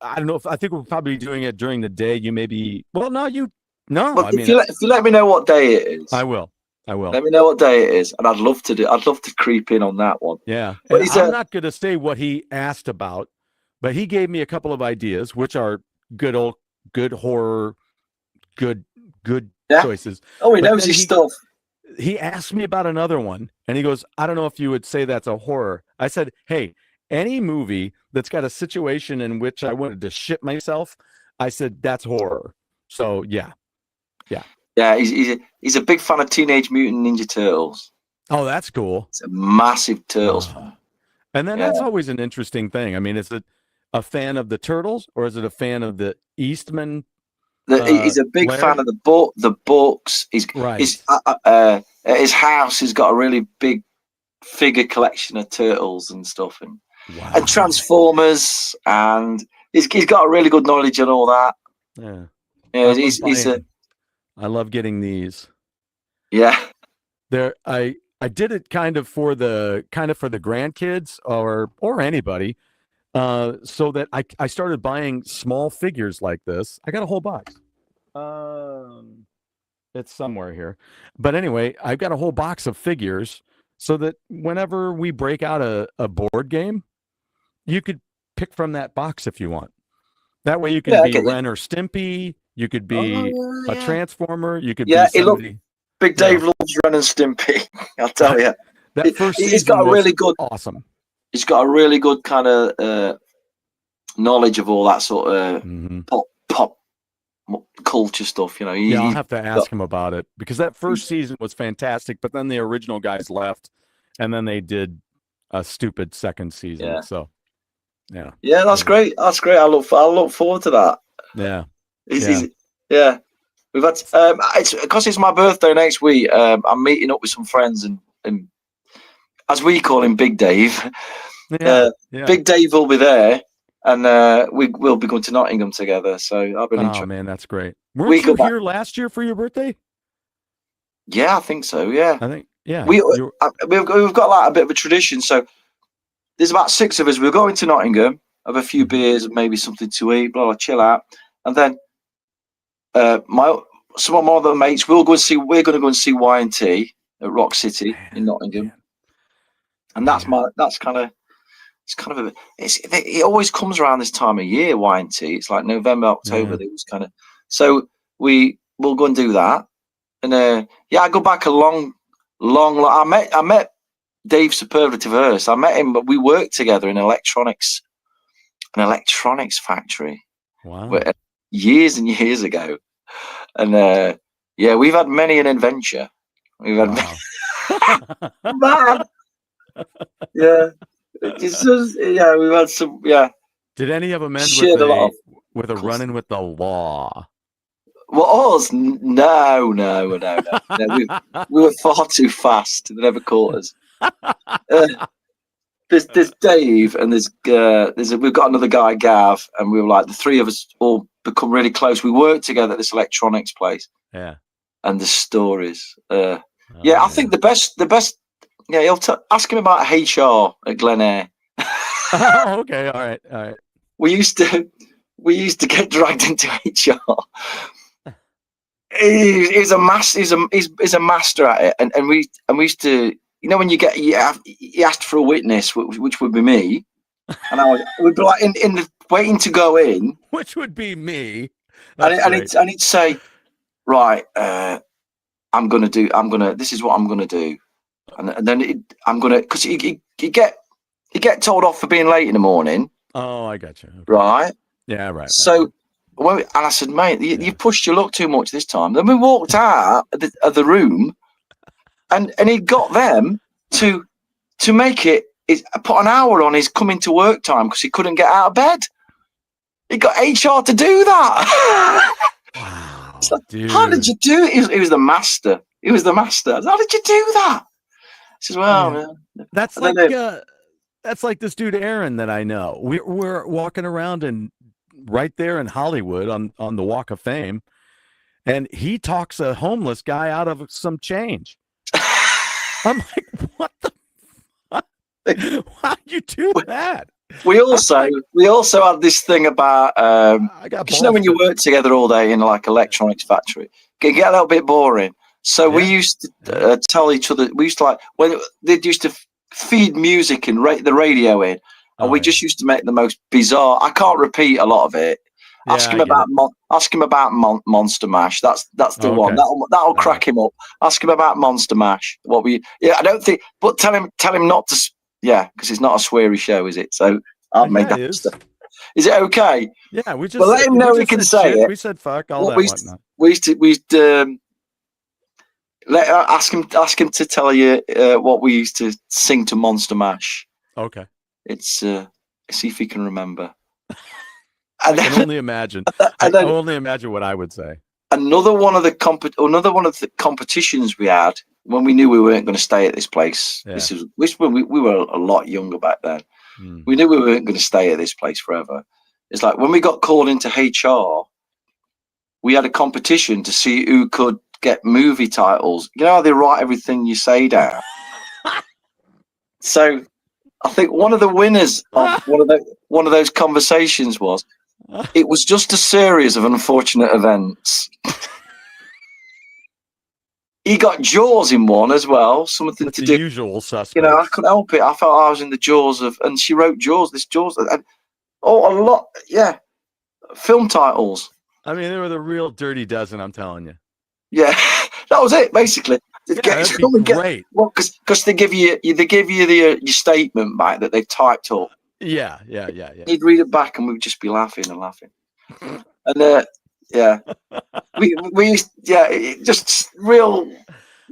I don't know I think we're probably doing it during the day. You may be. Well, no, you. No, well, if you let me know what day it is, I will. Let me know what day it is, and I'd love to creep in on that one. Yeah, but I'm not going to say what he asked about, but he gave me a couple of ideas, which are good horror, good choices. Oh, he knows his stuff. He asked me about another one, and he goes, "I don't know if you would say that's a horror." I said, "Hey, any movie that's got a situation in which I wanted to shit myself," I said, "that's horror." So yeah. He's a big fan of Teenage Mutant Ninja Turtles. Oh, that's cool. It's a massive Turtles fan. And then that's always an interesting thing. I mean, is it a fan of the Turtles or is it a fan of the Eastman? He's a big fan of the books. At his house, he's got a really big figure collection of turtles and stuff, and Transformers, and he's got a really good knowledge on all that. Yeah, I love getting these. Yeah, I did it kind of for the grandkids or anybody, so that I started buying small figures like this. I got a whole box. It's somewhere here, but anyway, I've got a whole box of figures so that whenever we break out a board game, you could pick from that box if you want. That way you can be Ren or Stimpy. You could be a Transformer. You could be somebody. Big Dave loves Ren and Stimpy. I'll tell you. That first season he's got a really good, awesome. He's got a really good kind of knowledge of all that sort of pop culture stuff. I'll have to ask him about it because that first season was fantastic. But then the original guys left, and then they did a stupid second season. Yeah. So, yeah, that's great. That's great. I look forward to that. Yeah. We've had it's because it's my birthday next week. I'm meeting up with some friends and as we call him, Big Dave. Big Dave will be there, and we'll be going to Nottingham together. So I've been interested. Oh man, that's great. Weren't you here last year for your birthday? Yeah, I think so. Yeah, I think we've got like a bit of a tradition. So there's about 6 of us. We're going to Nottingham, have a few beers, maybe something to eat, blah, chill out, and then some of my other mates we're going to go and see Y&T at Rock City in Nottingham, and that's kind of it's kind of it always comes around this time of year. YNT. It's like November, October. It was kind of so we'll go and do that. And I go back a long. I met Dave Superlative Hearst. I met him, but we worked together in an electronics factory. Wow. Years and years ago. And we've had many an adventure. We've had man. Yeah. It's just, we've had some. Did any of them end with a run-in with the law? Well, us? No. We were far too fast. They never caught us. There's Dave and we've got another guy, Gav, and we were like the three of us all become really close. We worked together at this electronics place. Yeah. And the stories. I think the best. You'll ask him about HR at Glen Eyre. Oh, okay, all right. We used to get dragged into HR. He's a master at it, and we used to, when you asked for a witness, which would be me, and we'd be like in the waiting to go in, which would be me, and he'd say, right, this is what I'm gonna do, and then because you get told off for being late in the morning. Oh, I got you. Okay. Right. Yeah, right. So. And I said, mate, you pushed your luck too much this time. Then we walked out of the room, and he got them to make it. Put an hour on his coming to work time because he couldn't get out of bed. He got HR to do that. Wow, like, how did you do it? He was the master. He was the master. How did you do that? He says, well, man. That's like this dude Aaron that I know. We're walking around and. Right there in Hollywood on the Walk of Fame, and he talks a homeless guy out of some change. I'm like, what the fuck? Why'd you do that? We also had this thing about when you work together all day in like electronics factory, it get a little bit boring. So we used to tell each other. We used to when they used to feed music and the radio in. And we just used to make the most bizarre. I can't repeat a lot of it. Ask him about Monster Mash. That's the one. That'll crack him up. Ask him about Monster Mash. I don't think. But tell him not to. Yeah, because it's not a sweary show, is it? So I've made that stuff. Is it okay? Yeah, we just. But let him know he can say it. We said fuck all that whatnot. We used to ask him to tell you what we used to sing to Monster Mash. Okay. It's see if he can remember. I can only imagine. I can only imagine what I would say. Another one of the competitions we had when we knew we weren't going to stay at this place. Yeah. This was when we were a lot younger back then. We knew we weren't going to stay at this place forever. It's like when we got called into HR, we had a competition to see who could get movie titles. You know how they write everything you say down. So. I think one of the winners of one of those conversations it was just a series of unfortunate events. He got Jaws in one as well, something That's to the do. Usual suspect. I couldn't help it. I felt I was in the jaws and she wrote Jaws. This Jaws, and a lot, film titles. I mean, they were the real dirty dozen. I'm telling you. Yeah, that was it basically. That'd be great. Well, because they give you your statement back that they've typed up. Yeah. You'd read it back, and we'd just be laughing. And we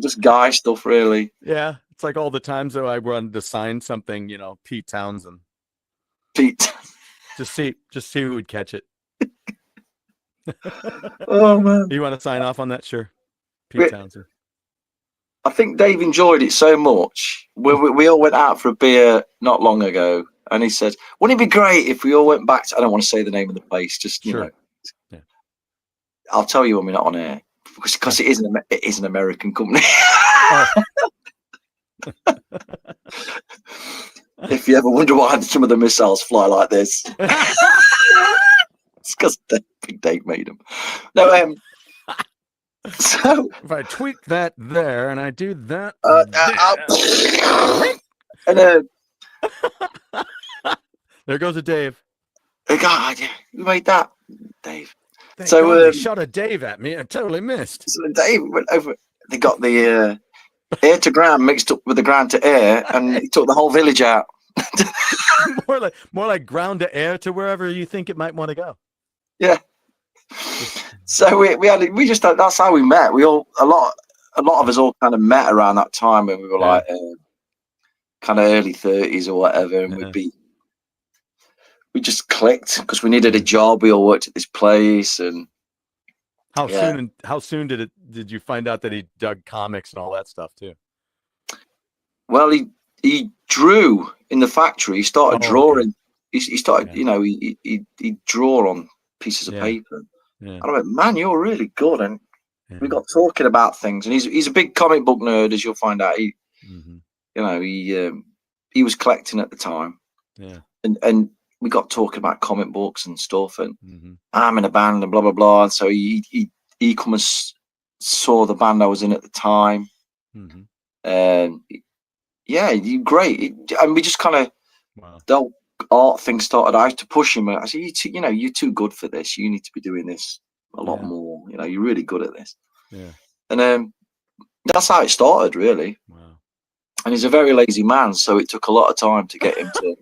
just guy stuff, really. Yeah, it's like all the times that I run to sign something, Pete Townsend. Just see who would catch it. Oh man, you want to sign off on that? Sure, Pete Townsend. I think Dave enjoyed it so much. We all went out for a beer not long ago, and he said, "Wouldn't it be great if we all went back to?" I don't want to say the name of the place, just you know. Yeah. I'll tell you when we're not on air, because it is an American company. If you ever wonder why some of the missiles fly like this, it's because Big Dave made them. No, so if I tweak that there and I do that, There goes a Dave. God, who made that, Dave? Thank So, God they shot a Dave at me. I totally missed. So Dave went over. They got the air to ground mixed up with the ground to air, and he took the whole village out. more like ground to air to wherever you think it might want to go. Yeah. So we just that's how we met. We all a lot of us all kind of met around that time when we were like kind of early 30s or whatever, and we just clicked because we needed a job. We all worked at this place, and how soon did you find out that he dug comics and all that stuff too? Well, he drew in the factory. He started drawing. Okay. He started, he'd draw on pieces of paper. Yeah. And I went, man, you're really good. And we got talking about things. And he's a big comic book nerd, as you'll find out. He was collecting at the time. Yeah. And we got talking about comic books and stuff. And I'm in a band and blah, blah, blah. And so he come and saw the band I was in at the time. And great. And we just kind of, the art thing started. I had to push him. I said, you're too good for this. You need to be doing this a lot more. You're really good at this. Yeah. And that's how it started, really. Wow. And he's a very lazy man, so it took a lot of time to get him to.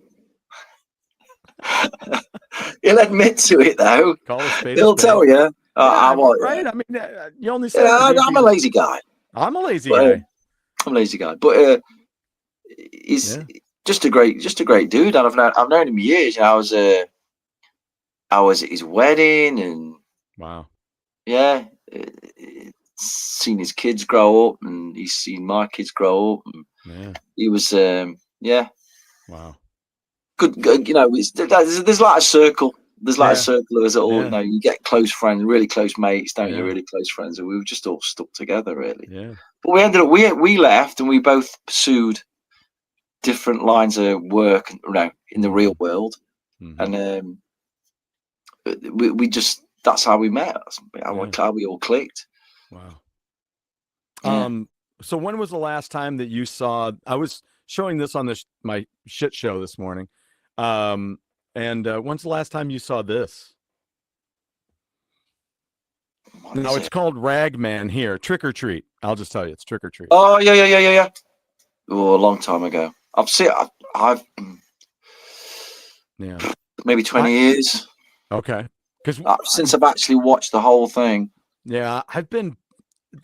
He'll admit to it, though. He'll tell you. Right? I mean, you only said I'm a lazy guy. I'm a lazy guy. I'm a lazy guy, but he's just a great dude, and I've known him years. I was at his wedding, and seen his kids grow up, and he's seen my kids grow up. And he was wow, good. There's like a circle. There's like a circle of us all. You get close friends, really close mates, don't you? Really close friends, and we were just all stuck together, really. Yeah. But we ended up we left, and we both pursued different lines of work, in the real world, and we just that's how we met. How we all clicked. Wow. Yeah. So when was the last time that you saw? I was showing this on my shit show this morning. And when's the last time you saw this? No, it's called Ragman here. Trick or Treat. I'll just tell you, it's Trick or Treat. Oh yeah. Oh, a long time ago. I've seen. I've maybe 20 years. Okay, because since I've actually watched the whole thing. Yeah, I've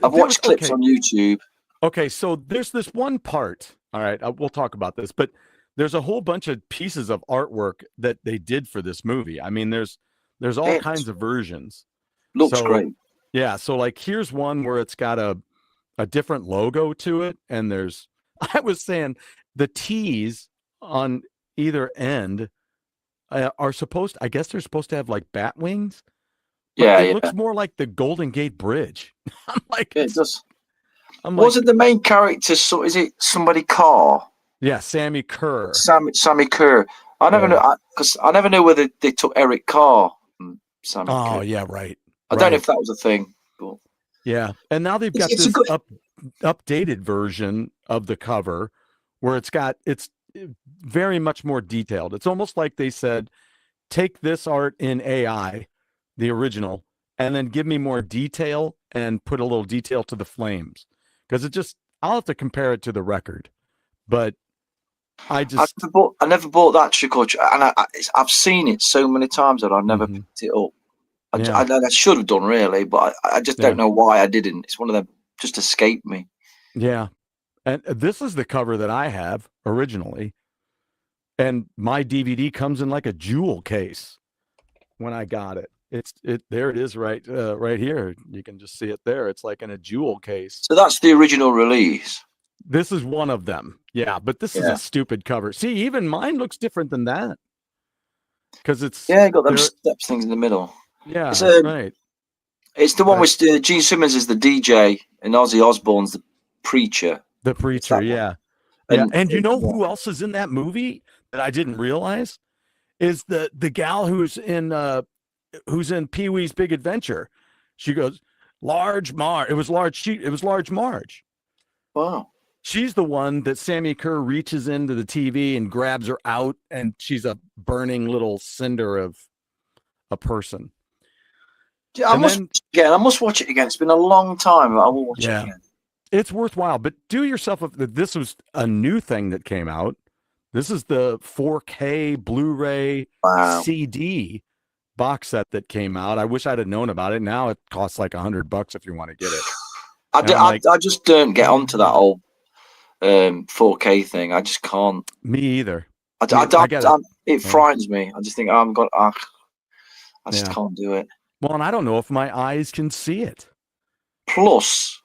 watched clips on YouTube. Okay, so there's this one part. All right, we'll talk about this, but there's a whole bunch of pieces of artwork that they did for this movie. I mean, there's all kinds of versions. Looks great. Yeah, so like here's one where it's got a different logo to it, and I was saying the T's on either end are supposed. I guess they're supposed to have like bat wings. It looks more like the Golden Gate Bridge. I'm like, it does. Wasn't the main character? So is it somebody Carr? Yeah, Sammy Kerr. Sammy Kerr. I never know because I never knew whether they took Eric Carr from Sammy Kerr. Oh yeah, right. I don't know if that was a thing. But... Yeah, and now they've got this updated version of the cover where it's very much more detailed. It's almost like they said, take this art in AI, the original, and then give me more detail and put a little detail to the flames. Because I'll have to compare it to the record. But I never bought that Trick or Treat, and I've seen it so many times that I've never picked it up. I should have done, really, but I just don't know why I didn't. It's one of them just escaped me. Yeah. And this is the cover that I have originally. And my DVD comes in like a jewel case when I got it. There it is right here. You can just see it there. It's like in a jewel case. So that's the original release. This is one of them. Yeah, but this is a stupid cover. See, even mine looks different than that. Because it's got them steps things in the middle. Yeah, it's right. It's the one with Gene Simmons is the DJ and Ozzy Osbourne's the preacher. The preacher, yeah. And you know who else is in that movie that I didn't realize? Is the gal who's in Pee-wee's Big Adventure. She goes, Large Marge. It was Large Marge. Wow. She's the one that Sammy Kerr reaches into the TV and grabs her out, and she's a burning little cinder of a person. I must watch it again. It's been a long time. I will watch it again. It's worthwhile, but do yourself this was a new thing that came out. This is the 4K Blu-ray CD box set that came out. I wish I'd have known about it. Now it costs like $100 if you want to get it. I just don't get onto that old 4K thing. I just can't. Me either. It frightens me. I just think I just can't do it. Well, and I don't know if my eyes can see it. Plus,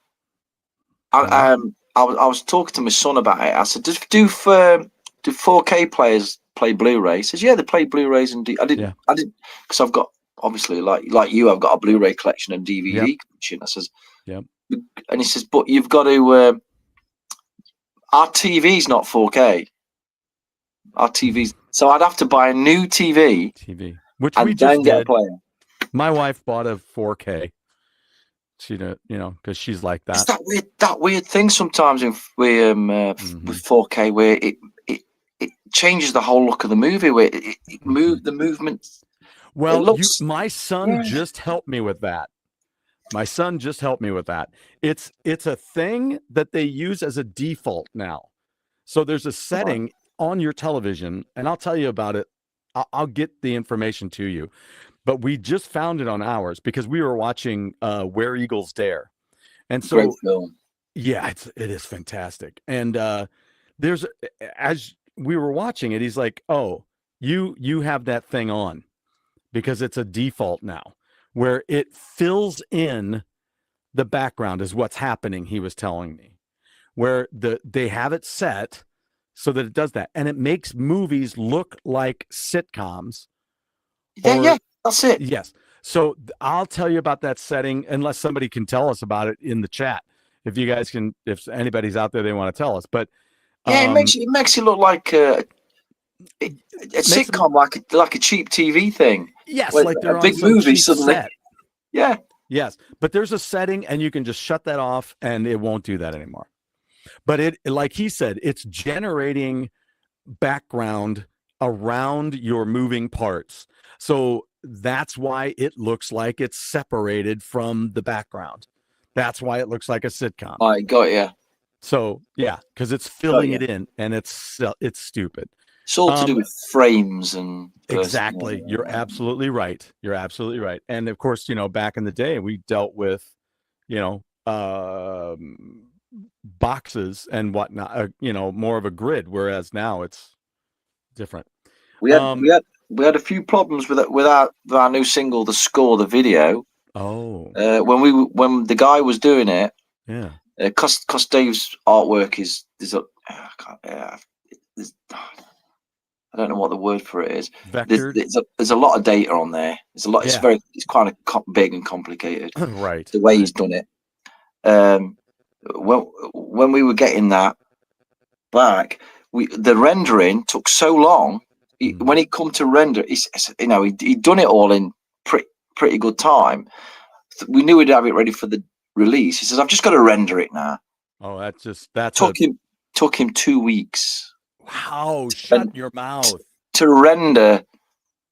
I was talking to my son about it. I said, do 4K players play Blu-ray? He says, yeah, they play Blu-rays and I didn't because I've got, obviously, like you, I've got a Blu-ray collection and DVD collection. I says, and he says, but you've got to. Our TV's not 4K. Our TV's, so I'd have to buy a new TV, which and we just then get a did. player. My wife bought a 4K. She don't, because she's like that. It's that weird thing sometimes with 4K where it changes the whole look of the movie. Where the movement. Well, my son just helped me with that. It's a thing that they use as a default now. So there's a setting on your television, and I'll tell you about it. I'll get the information to you. But we just found it on ours because we were watching Where Eagles Dare. And so, great film. Yeah, it is fantastic. And as we were watching it, he's like, oh, you have that thing on because it's a default now where it fills in the background is what's happening, he was telling me, where they have it set so that it does that. And it makes movies look like sitcoms. Yeah. That's it. Yes. So I'll tell you about that setting unless somebody can tell us about it in the chat. If you guys can, if anybody's out there, they want to tell us. But it makes you look like a sitcom, like a cheap TV thing. Yes, like they're a on big some movie cheap suddenly. set. Yeah. Yes, but there's a setting, and you can just shut that off, and it won't do that anymore. But it, like he said, it's generating background around your moving parts. So that's why it looks like it's separated from the background. That's why it looks like a sitcom. I got you. So yeah, because it's filling it in, and it's stupid. It's all to do with frames and exactly. You're absolutely right. And of course, back in the day, we dealt with, boxes and whatnot. More of a grid, whereas now it's different. We had a few problems with our new single, The Score, the video. Oh. When the guy was doing it. Yeah. Cause Dave's artwork I don't know what the word for it is. There's a lot of data on there. There's a lot. Yeah. It's kind of big and complicated. Right. The way he's done it. When we were getting that back, the rendering took so long. When he come to render, he'd done it all in pretty good time. We knew we'd have it ready for the release. He says, "I've just got to render it now." Oh, took him 2 weeks. Wow! Shut your mouth. To render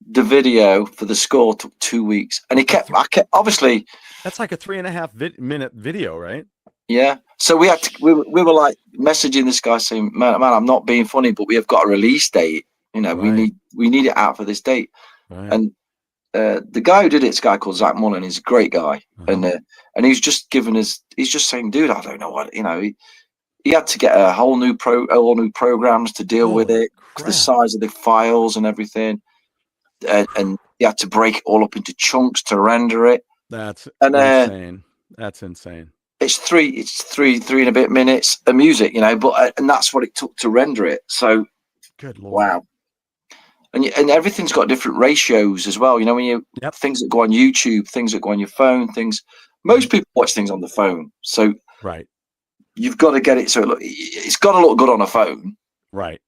the video for The Score took 2 weeks, and I kept obviously. That's like a 3.5 minute video, right? Yeah. So we had to. We were like messaging this guy saying, "Man, I'm not being funny, but we have got a release date. Right. we need it out for this date." Right. And the guy who did it's a guy called Zach Mullen. He's a great guy, and he's just he's just saying, "Dude, I don't know what He had to get a whole new programs to deal with it, the size of the files and everything, and he had to break it all up into chunks to render it. That's insane. That's insane. It's three and a bit minutes of music, but and that's what it took to render it. So, good Lord. Wow. And everything's got different ratios as well. When things that go on YouTube, things that go on your phone, most people watch things on the phone. So right. You've got to get it so it's got to look good on a phone, right?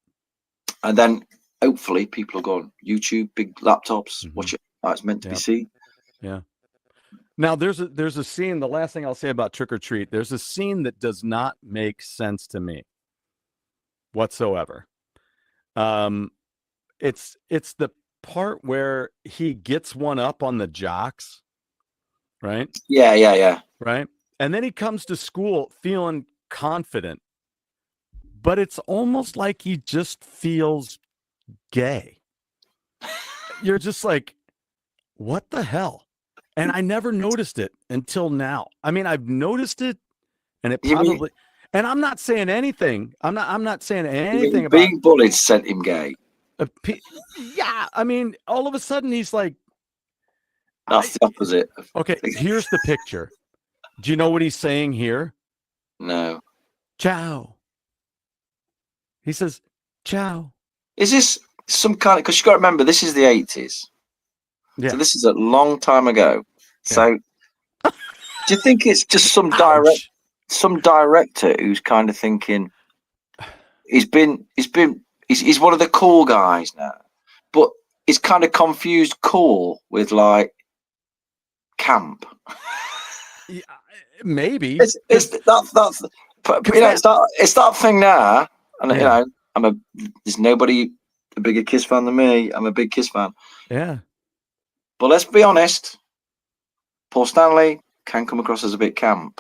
And then hopefully people will go on YouTube, big laptops, watch it how it's meant to be seen. Yeah. Now there's a scene. The last thing I'll say about Trick or Treat, there's a scene that does not make sense to me whatsoever. It's the part where he gets one up on the jocks, right? Yeah. Right. And then he comes to school feeling confident, but it's almost like he just feels gay. You're just like, what the hell? And I never noticed it until now. I mean, I've noticed it, and it probably. And I'm not saying anything. I'm not saying anything about being bullied sent him gay. Yeah, I mean, all of a sudden he's like. That's the opposite. Okay, here's the picture. Do you know what he's saying here? No. Ciao. He says, ciao. Is this some kind of? Because you got to remember, this is the 80s. Yeah. So this is a long time ago. So do you think it's just some director who's kind of thinking he's one of the cool guys now, but he's kind of confused cool with like camp. Yeah, maybe it's that thing now, and you know, there's nobody a bigger Kiss fan than me. I'm a big Kiss fan. Yeah. But let's be honest, Paul Stanley can come across as a bit camp.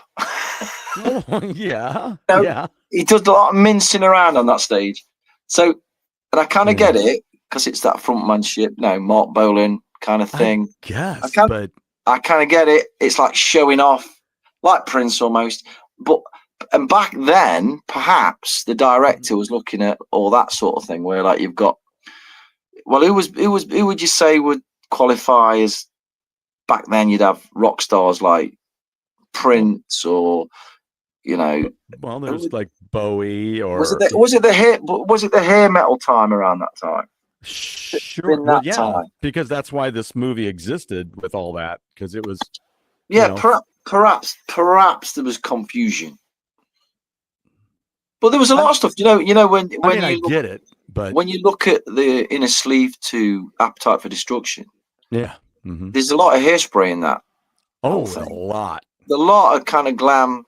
Yeah. You know, yeah. He does a lot of mincing around on that stage. So, and I kind of get it because it's that frontmanship, Mark Bolan kind of thing. Yes, I kind of get it. It's like showing off, like Prince almost. And back then, perhaps the director was looking at all that sort of thing, where like you've got, well, who would you say would qualify as back then? You'd have rock stars like Prince, or well, there's like Bowie, or was it the hair metal time around that time? Sure. Well, yeah, time. Because that's why this movie existed with all that, because it was. Yeah, perhaps there was confusion, but there was a lot of stuff. When I get it, but when you look at the Inner Sleeve to Appetite for Destruction, there's a lot of hairspray in that. Oh, a lot. A lot of kind of glam.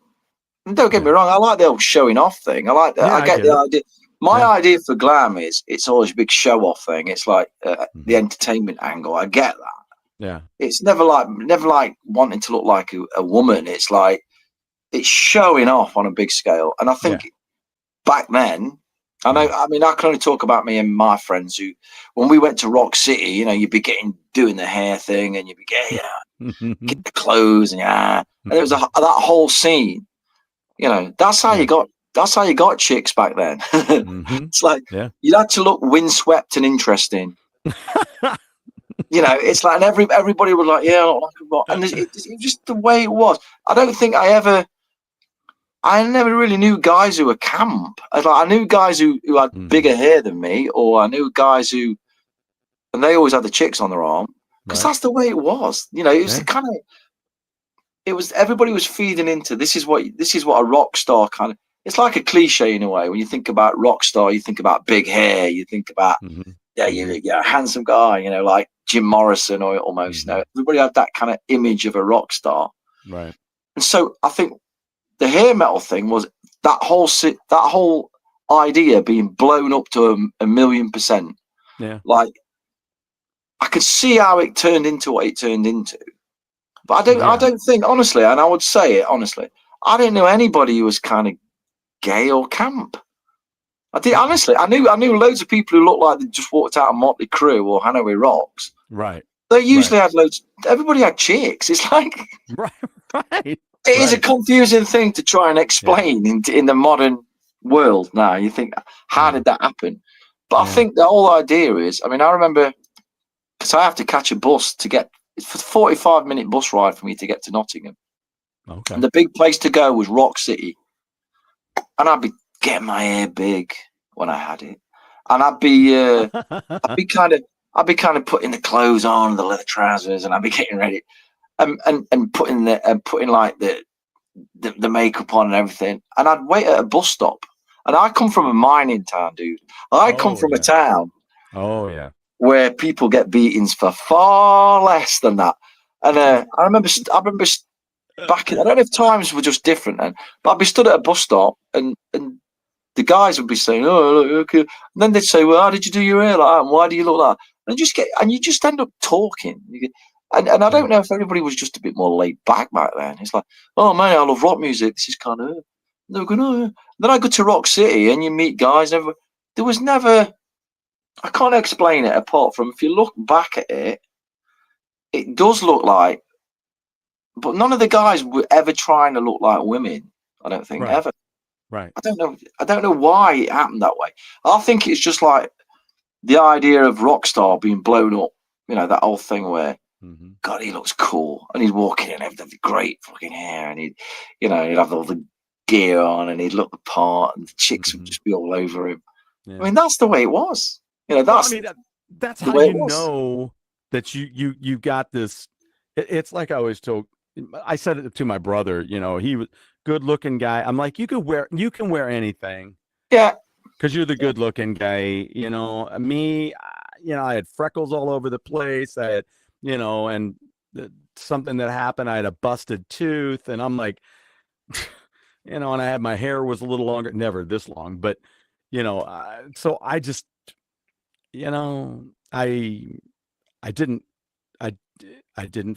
And don't get me wrong, I like the old showing off thing. I like that. Yeah, I get the idea. My idea for glam is it's always a big show off thing. It's like the entertainment angle. I get that. Yeah. It's never like wanting to look like a woman. It's like it's showing off on a big scale. And I think back then, I mean, I can only talk about me and my friends who, when we went to Rock City, you'd be doing the hair thing, and you'd be getting the clothes, and it was that whole scene. That's how you got chicks back then. It's like you'd had to look windswept and interesting. It's like, and everybody was like, yeah, I look like a rock, and it's just the way it was. I don't think I never really knew guys who were camp. I knew guys who had bigger hair than me, or I knew guys who, and they always had the chicks on their arm, because that's the way it was. It was kind of. It was, everybody was feeding into this is what a rock star kind of. It's like a cliche in a way. When you think about rock star, you think about big hair, you think about you're a handsome guy, like Jim Morrison, or almost. Everybody had that kind of image of a rock star, right? And so I think the hair metal thing was that whole idea being blown up to a million%. Yeah, like I could see how it turned into what it turned into. But I don't think, honestly, and I would say it honestly, I didn't know anybody who was kind of gay or camp. I did, honestly. I knew loads of people who looked like they just walked out of Motley Crue or Hanoi Rocks. Right. They usually had loads. Everybody had chicks. It's like right. It is a confusing thing to try and explain in the modern world now. You think, how did that happen? But I think the whole idea is, I mean, I remember, because I have to catch a bus to get. It's a 45-minute bus ride for me to get to Nottingham. Okay. And the big place to go was Rock City. And I'd be getting my hair big when I had it. And I'd be kind of putting the clothes on, the leather trousers, and I'd be getting ready. And putting like the makeup on and everything. And I'd wait at a bus stop. And I come from a mining town, dude. I come from a town. Oh yeah. Where people get beatings for far less than that. And I remember back. I don't know if times were just different then, but I'd be stood at a bus stop, and the guys would be saying, "Oh, look, okay." And then they'd say, "Well, how did you do your hair like that? And why do you look like that?" And you just end up talking. And I don't know if everybody was just a bit more laid back back then. It's like, "Oh man, I love rock music. This is kind of." They were going, "Oh, yeah." Then I go to Rock City, and you meet guys. And there was never. I can't explain it apart from if you look back at it, it does look like. But none of the guys were ever trying to look like women. I don't think ever. Right. I don't know why it happened that way. I think it's just like the idea of Rockstar being blown up. You know, that whole thing where, God, he looks cool, and he'd walk in and have the great fucking hair, and he'd have all the gear on, and he'd look the part, and the chicks would just be all over him. Yeah. I mean, that's the way it was. You know, that's how you know that you got this. It's like I always told. I said it to my brother. You know, he was good looking guy. I'm like, you can wear anything. Yeah. Because you're the good looking guy. You know, me. You know, I had freckles all over the place. I had, you know, and something that happened. I had a busted tooth, and I'm like, you know, and I had my hair was a little longer, never this long, but you know, so I just, you know, I didn't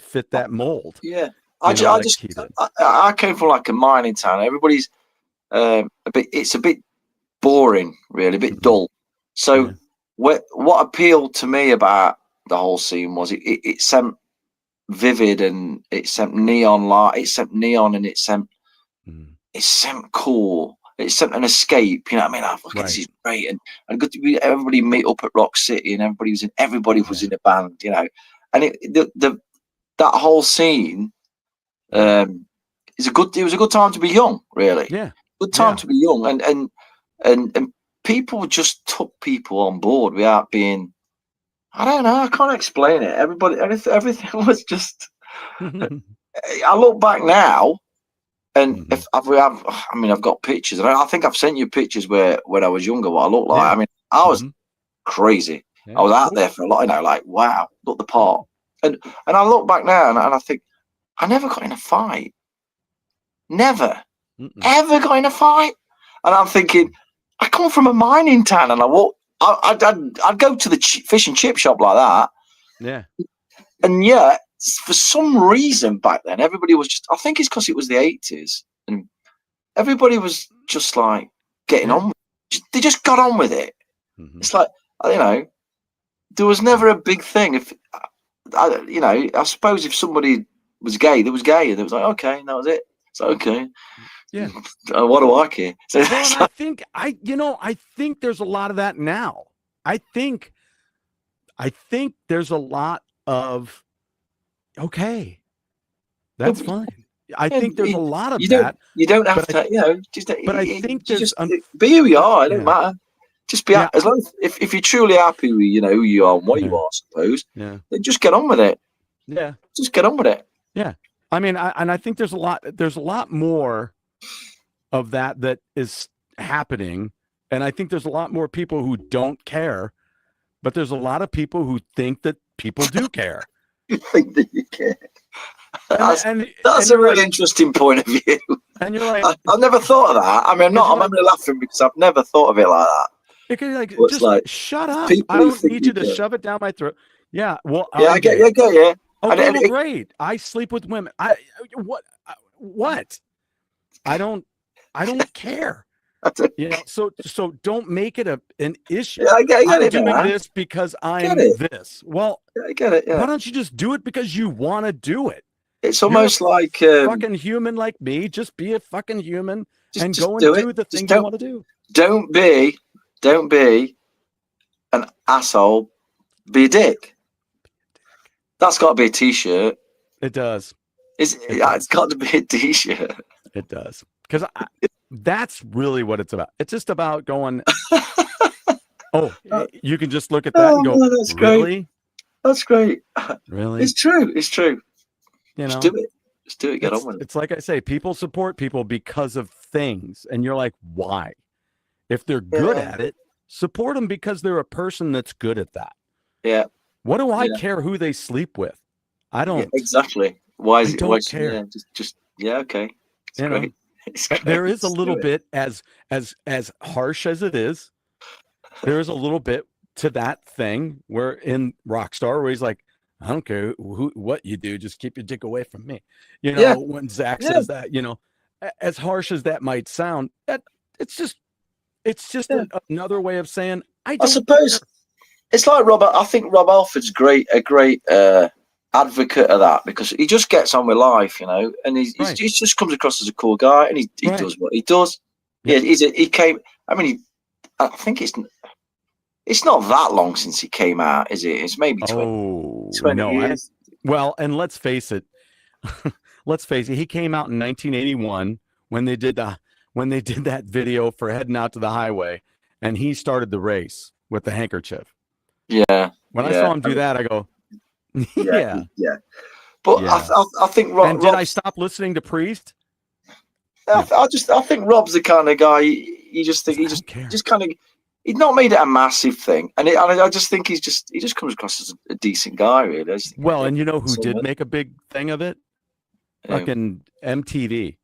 fit that mold. Yeah. I came from like a mining town. Everybody's it's a bit boring, really, a bit dull. So what appealed to me about the whole scene was it sent vivid, and it sent neon light, it sent neon, and it sent cool. It sent an escape, you know what I mean? I fucking this is great, and good to be everybody meet up at Rock City, and everybody was in a band, you know, and that whole scene. It was a good time to be young, really. Yeah, good time to be young, and people just took people on board without being. I don't know. I can't explain it. Everything was just. I look back now, and if I've got pictures, and I think I've sent you pictures where when I was younger, what I looked like. I mean, I was crazy. Yeah. I was out there for a lot, you know, like wow, look the part, and I look back now, and I think. I never got in a fight. Never. Ever got in a fight. And I'm thinking, I come from a mining town, and I'd go to the fish and chip shop like that. Yeah. And yet, for some reason back then, everybody was just, I think it's because it was the 80s, and everybody was just like getting on. They just got on with it. It's like, you know, there was never a big thing. If, you know, I suppose if somebody was gay, there was gay, and it was like, okay, and that was it. It's like, okay. Yeah. What do I care? So well, I think there's a lot of that now. I think there's a lot of, okay, that's fine. I think there's a lot of that. You don't have to, you know, but I think just be who you are. It don't matter. Just be as long as if you're truly happy with, you know, who you are and what you are, I suppose. Yeah. Then just get on with it. Yeah. Just get on with it. Yeah. I mean, I think there's a lot more of that is happening. And I think there's a lot more people who don't care, but there's a lot of people who think that people do care. You think that you care. That's a really interesting point of view. And you're like, I've never thought of that. I mean, I'm only laughing because I've never thought of it like that. Because just shut up. I don't need you to shove it down my throat. Yeah. Well, I get you. Okay, great. I sleep with women. What? I don't care. You know, so don't make it an issue. Yeah, I get I'm it. doing this because I'm this. Well, I get it. Yeah. Why don't you just do it because you want to do it? It's almost like fucking human like me. Just be a fucking human and go and do the thing you want to do. Don't be an asshole. Be a dick. That's got to be a t-shirt. It does. It's got to be a t-shirt. It does. Because that's really what it's about. It's just about going, oh, you can just look at that and go, that's really? Great. That's great. Really? It's true. You know, just do it. Just do it. Get on with it. It's like I say, people support people because of things. And you're like, why? If they're good at it, support them because they're a person that's good at that. Yeah. What do I care who they sleep with? I don't. exactly. Why is I it? don't care. Yeah, just yeah. Okay, it's You great. know, It's great. there is a Let's little do it. bit as harsh as it is. There is a little bit to that thing where in Rockstar where he's like, I don't care what you do, just keep your dick away from me. You know, Yeah, when Zach yeah, says that, you know, as harsh as that might sound, that it's just yeah. another way of saying I I don't suppose care. it's like Rob. I think Rob Alford's a great advocate of that because he just gets on with life, you know, and he Right. just comes across as a cool guy, and he Right. does what he does. Yeah. Yeah, he came. I mean, I think it's not that long since he came out, is it? It's maybe 20 no, years. well, and let's face it, he came out in 1981 when they did that video for Heading Out to the Highway, and he started the race with the handkerchief. Yeah. When I saw him do that, I go, yeah. But Yeah. I think Rob. And did I stop listening to Priest? I think Rob's the kind of guy you just think he just kind of he's not made it a massive thing, and I just think he just comes across as a decent guy, really. Well, and you know who did make a big thing of it? Fucking MTV.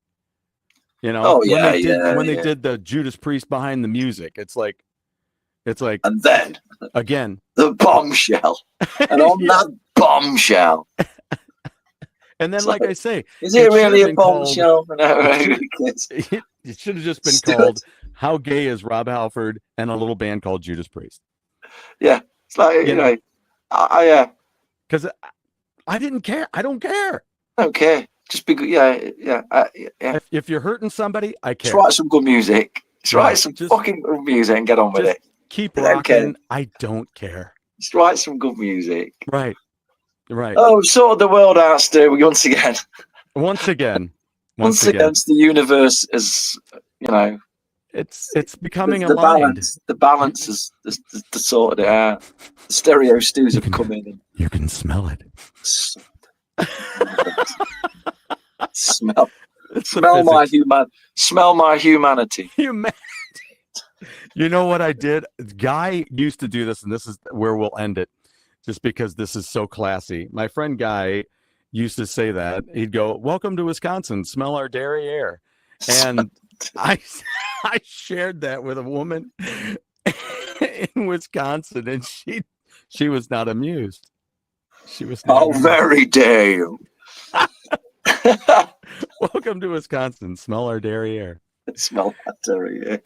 You know, when they did the Judas Priest behind the music, it's like, and then again the bombshell, and on that bombshell. And then, like I say, is it really a bombshell? It should have just been called "How Gay Is Rob Halford" and a little band called Judas Priest. Yeah, it's like you know, because I didn't care. I don't care. I don't care. Just be good. Yeah. If you're hurting somebody, I care. Just write some good music. Just write some fucking good music and get on with it. Keep rocking. I don't care. Just write some good music. Right. Oh, sorted the world out, Stu, once again. Once again, the universe is, you know, it's becoming aligned. The balance is sorted it out. The stereo Stews have come in. You can smell it. Smell my humanity. You know what I did? Guy used to do this, and this is where we'll end it, just because this is so classy. My friend Guy used to say that. He'd go, "Welcome to Wisconsin, smell our dairy air." And I shared that with a woman in Wisconsin, and she was not amused. She was not amused. Very dare you. Welcome to Wisconsin, smell our dairy air. Smell that dairy air.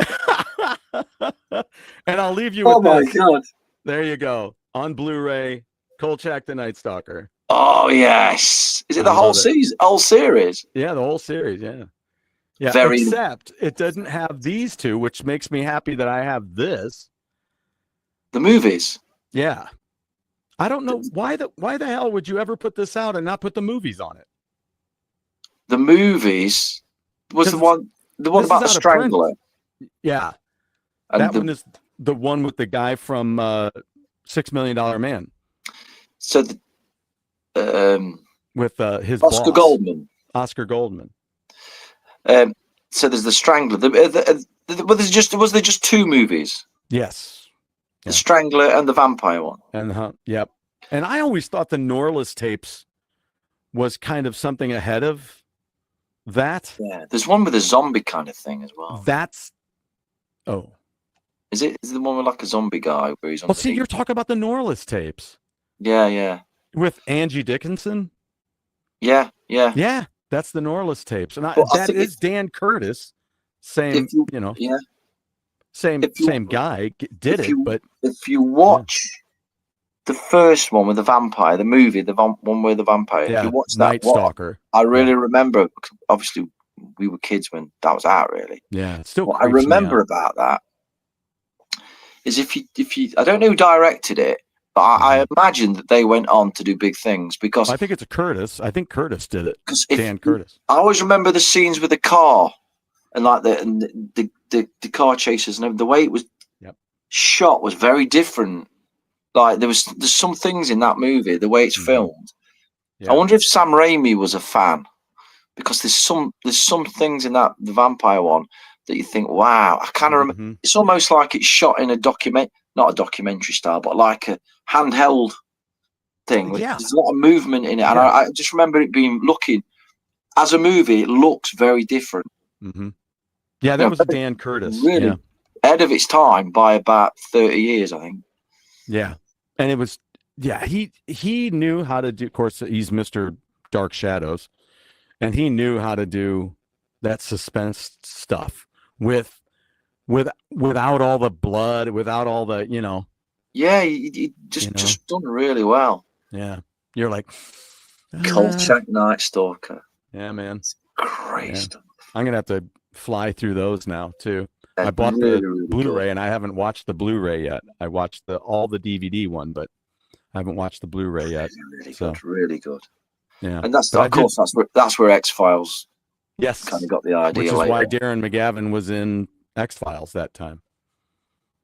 And I'll leave you with this. Oh my God. There you go. On Blu-ray, Kolchak the Night Stalker. Oh yes. Is it the whole season, whole series? Yeah, the whole series, yeah. Except it doesn't have these two, which makes me happy that I have this. The movies. Yeah. I don't know why the hell would you ever put this out and not put the movies on it? The movies was the one about the Strangler. Yeah. And that one is the one with the guy from $6 Million Man. So with his Oscar boss, Goldman. Oscar Goldman. So there's the Strangler. Was there just two movies? Yes. The Strangler and the vampire one. And yep. And I always thought the Norliss tapes was kind of something ahead of that. Yeah. There's one with a zombie kind of thing as well. Is it the one with like a zombie guy where he's on? Well, see, you're talking about the Norliss tapes. Yeah. With Angie Dickinson. Yeah. That's the Norliss tapes, and that is Dan Curtis. Same guy did it. But if you watch the first one with the vampire, the movie, one with the vampire, if you watch that Night Stalker, I really remember. Obviously, we were kids when that was out. Really, yeah. Still, what I remember about that is if you, I don't know who directed it. But I imagine that they went on to do big things because I think it's a Curtis. I think Curtis did it. Dan Curtis. I always remember the scenes with the car and like the car chases and the way it was shot was very different. Like there's some things in that movie, the way it's filmed. Yeah. I wonder if Sam Raimi was a fan because there's some things in the vampire one that you think, wow, I kind of remember. It's almost like it's shot in not a documentary style, but like a handheld thing. Yeah. There's a lot of movement in it, and I just remember it being looking as a movie. It looks very different. Mm-hmm. Yeah, that was Dan Curtis. Really ahead of its time by about 30 years, I think. Yeah, and it was he knew how to do. Of course, he's Mr. Dark Shadows, and he knew how to do that suspense stuff without all the blood, without all the Yeah, he just done really well. Yeah, you're like Kolchak Night Stalker. Yeah, man, it's great stuff. I'm gonna have to fly through those now too. They're I bought really, the really Blu-ray good. and I haven't watched the Blu-ray yet. I watched all the DVD one, but I haven't watched the Blu-ray yet. Really good, really good. Yeah, and that's where X-Files. Yes, kind of got the idea. Which is why Darren McGavin was in X-Files that time.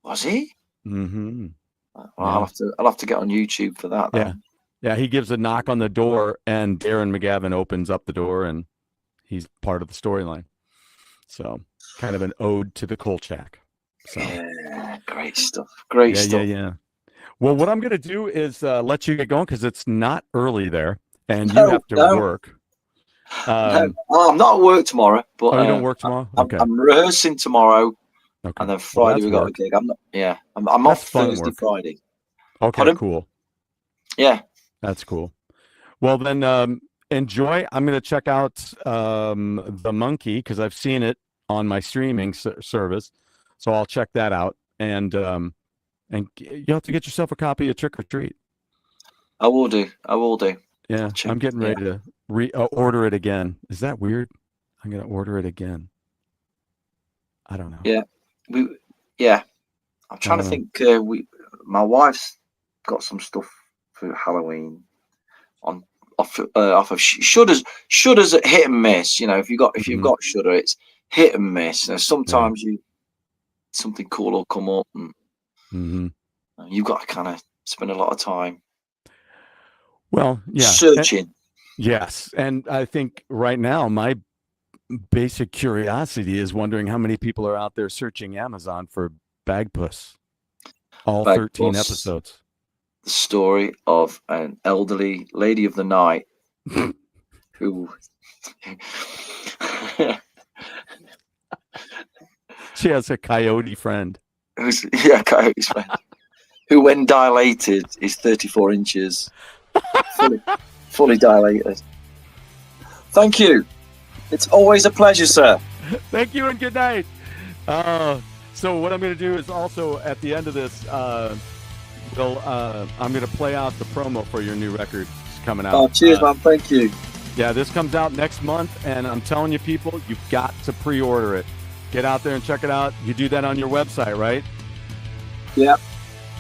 Was he? Mm-hmm. Well, I'll have to get on YouTube for that. Then. Yeah. He gives a knock on the door, and Darren McGavin opens up the door, and he's part of the storyline. So, kind of an ode to the Kolchak. So. Yeah, great stuff. Great stuff. Yeah. Well, what I'm going to do is let you get going because it's not early there, and you have to work. I'm not at work tomorrow, but you don't work tomorrow. Okay. I'm rehearsing tomorrow, and then Friday we got work. a gig. I'm off Thursday, Friday. Okay, Pardon? Cool. Yeah, that's cool. Well, then enjoy. I'm going to check out The Monkey because I've seen it on my streaming service, so I'll check that out. And you have to get yourself a copy of Trick or Treat. I will do. Yeah, I'm getting ready to order it again. Is that weird? I'm going to order it again. I don't know. Yeah. I'm trying to think. My wife's got some stuff for Halloween off of Shudder's. Shudder's at hit and miss. If you've got Shudder, it's hit and miss. Sometimes something cool will come up, and you've got to kind of spend a lot of time. Well, searching. Yes, and I think right now my basic curiosity is wondering how many people are out there searching Amazon for Bagpuss. All 13 episodes. The story of an elderly lady of the night who she has a coyote friend. Coyote's friend. Who, when dilated, is 34 inches. Fully dilated. Thank you. It's always a pleasure, sir. Thank you and good night. So what I'm going to do is also at the end of this, I'm going to play out the promo for your new record coming out. Oh, cheers, man. Thank you. Yeah, this comes out next month, and I'm telling you, people, you've got to pre-order it. Get out there and check it out. You do that on your website, right? Yeah.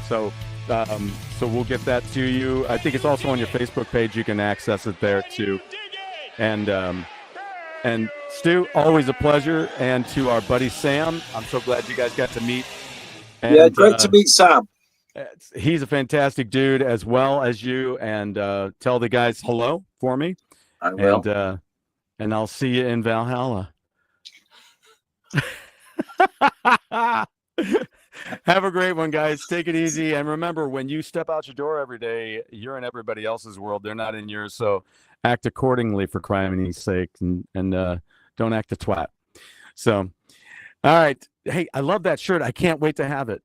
So we'll get that to you. I think it's also on your Facebook page. You can access it there too. And Stu, always a pleasure. And to our buddy Sam, I'm so glad you guys got to meet. And, great to meet Sam. He's a fantastic dude as well as you. And tell the guys hello for me. I will. And I'll see you in Valhalla. Have a great one, guys. Take it easy. And remember, when you step out your door every day, you're in everybody else's world. They're not in yours. So act accordingly, for criminy sake, and don't act a twat. So, all right. Hey, I love that shirt. I can't wait to have it.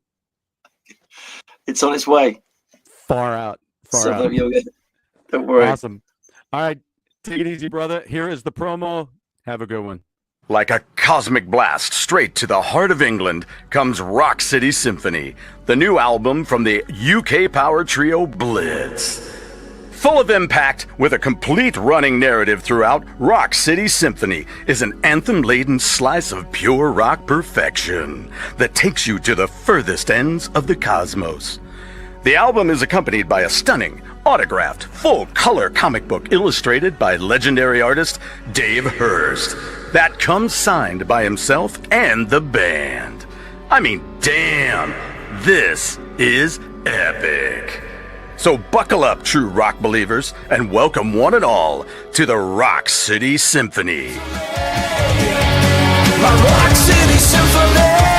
It's on its way. Far out. Don't worry. Awesome. All right. Take it easy, brother. Here is the promo. Have a good one. Like a cosmic blast straight to the heart of England comes Rock City Symphony, the new album from the UK power trio Blitz. Full of impact, with a complete running narrative throughout, Rock City Symphony is an anthem-laden slice of pure rock perfection that takes you to the furthest ends of the cosmos. The album is accompanied by a stunning, autographed, full-color comic book illustrated by legendary artist Dave Hurst. That comes signed by himself and the band. I mean, damn, this is epic. So buckle up, true rock believers, and welcome one and all to the Rock City Symphony. My Rock City Symphony.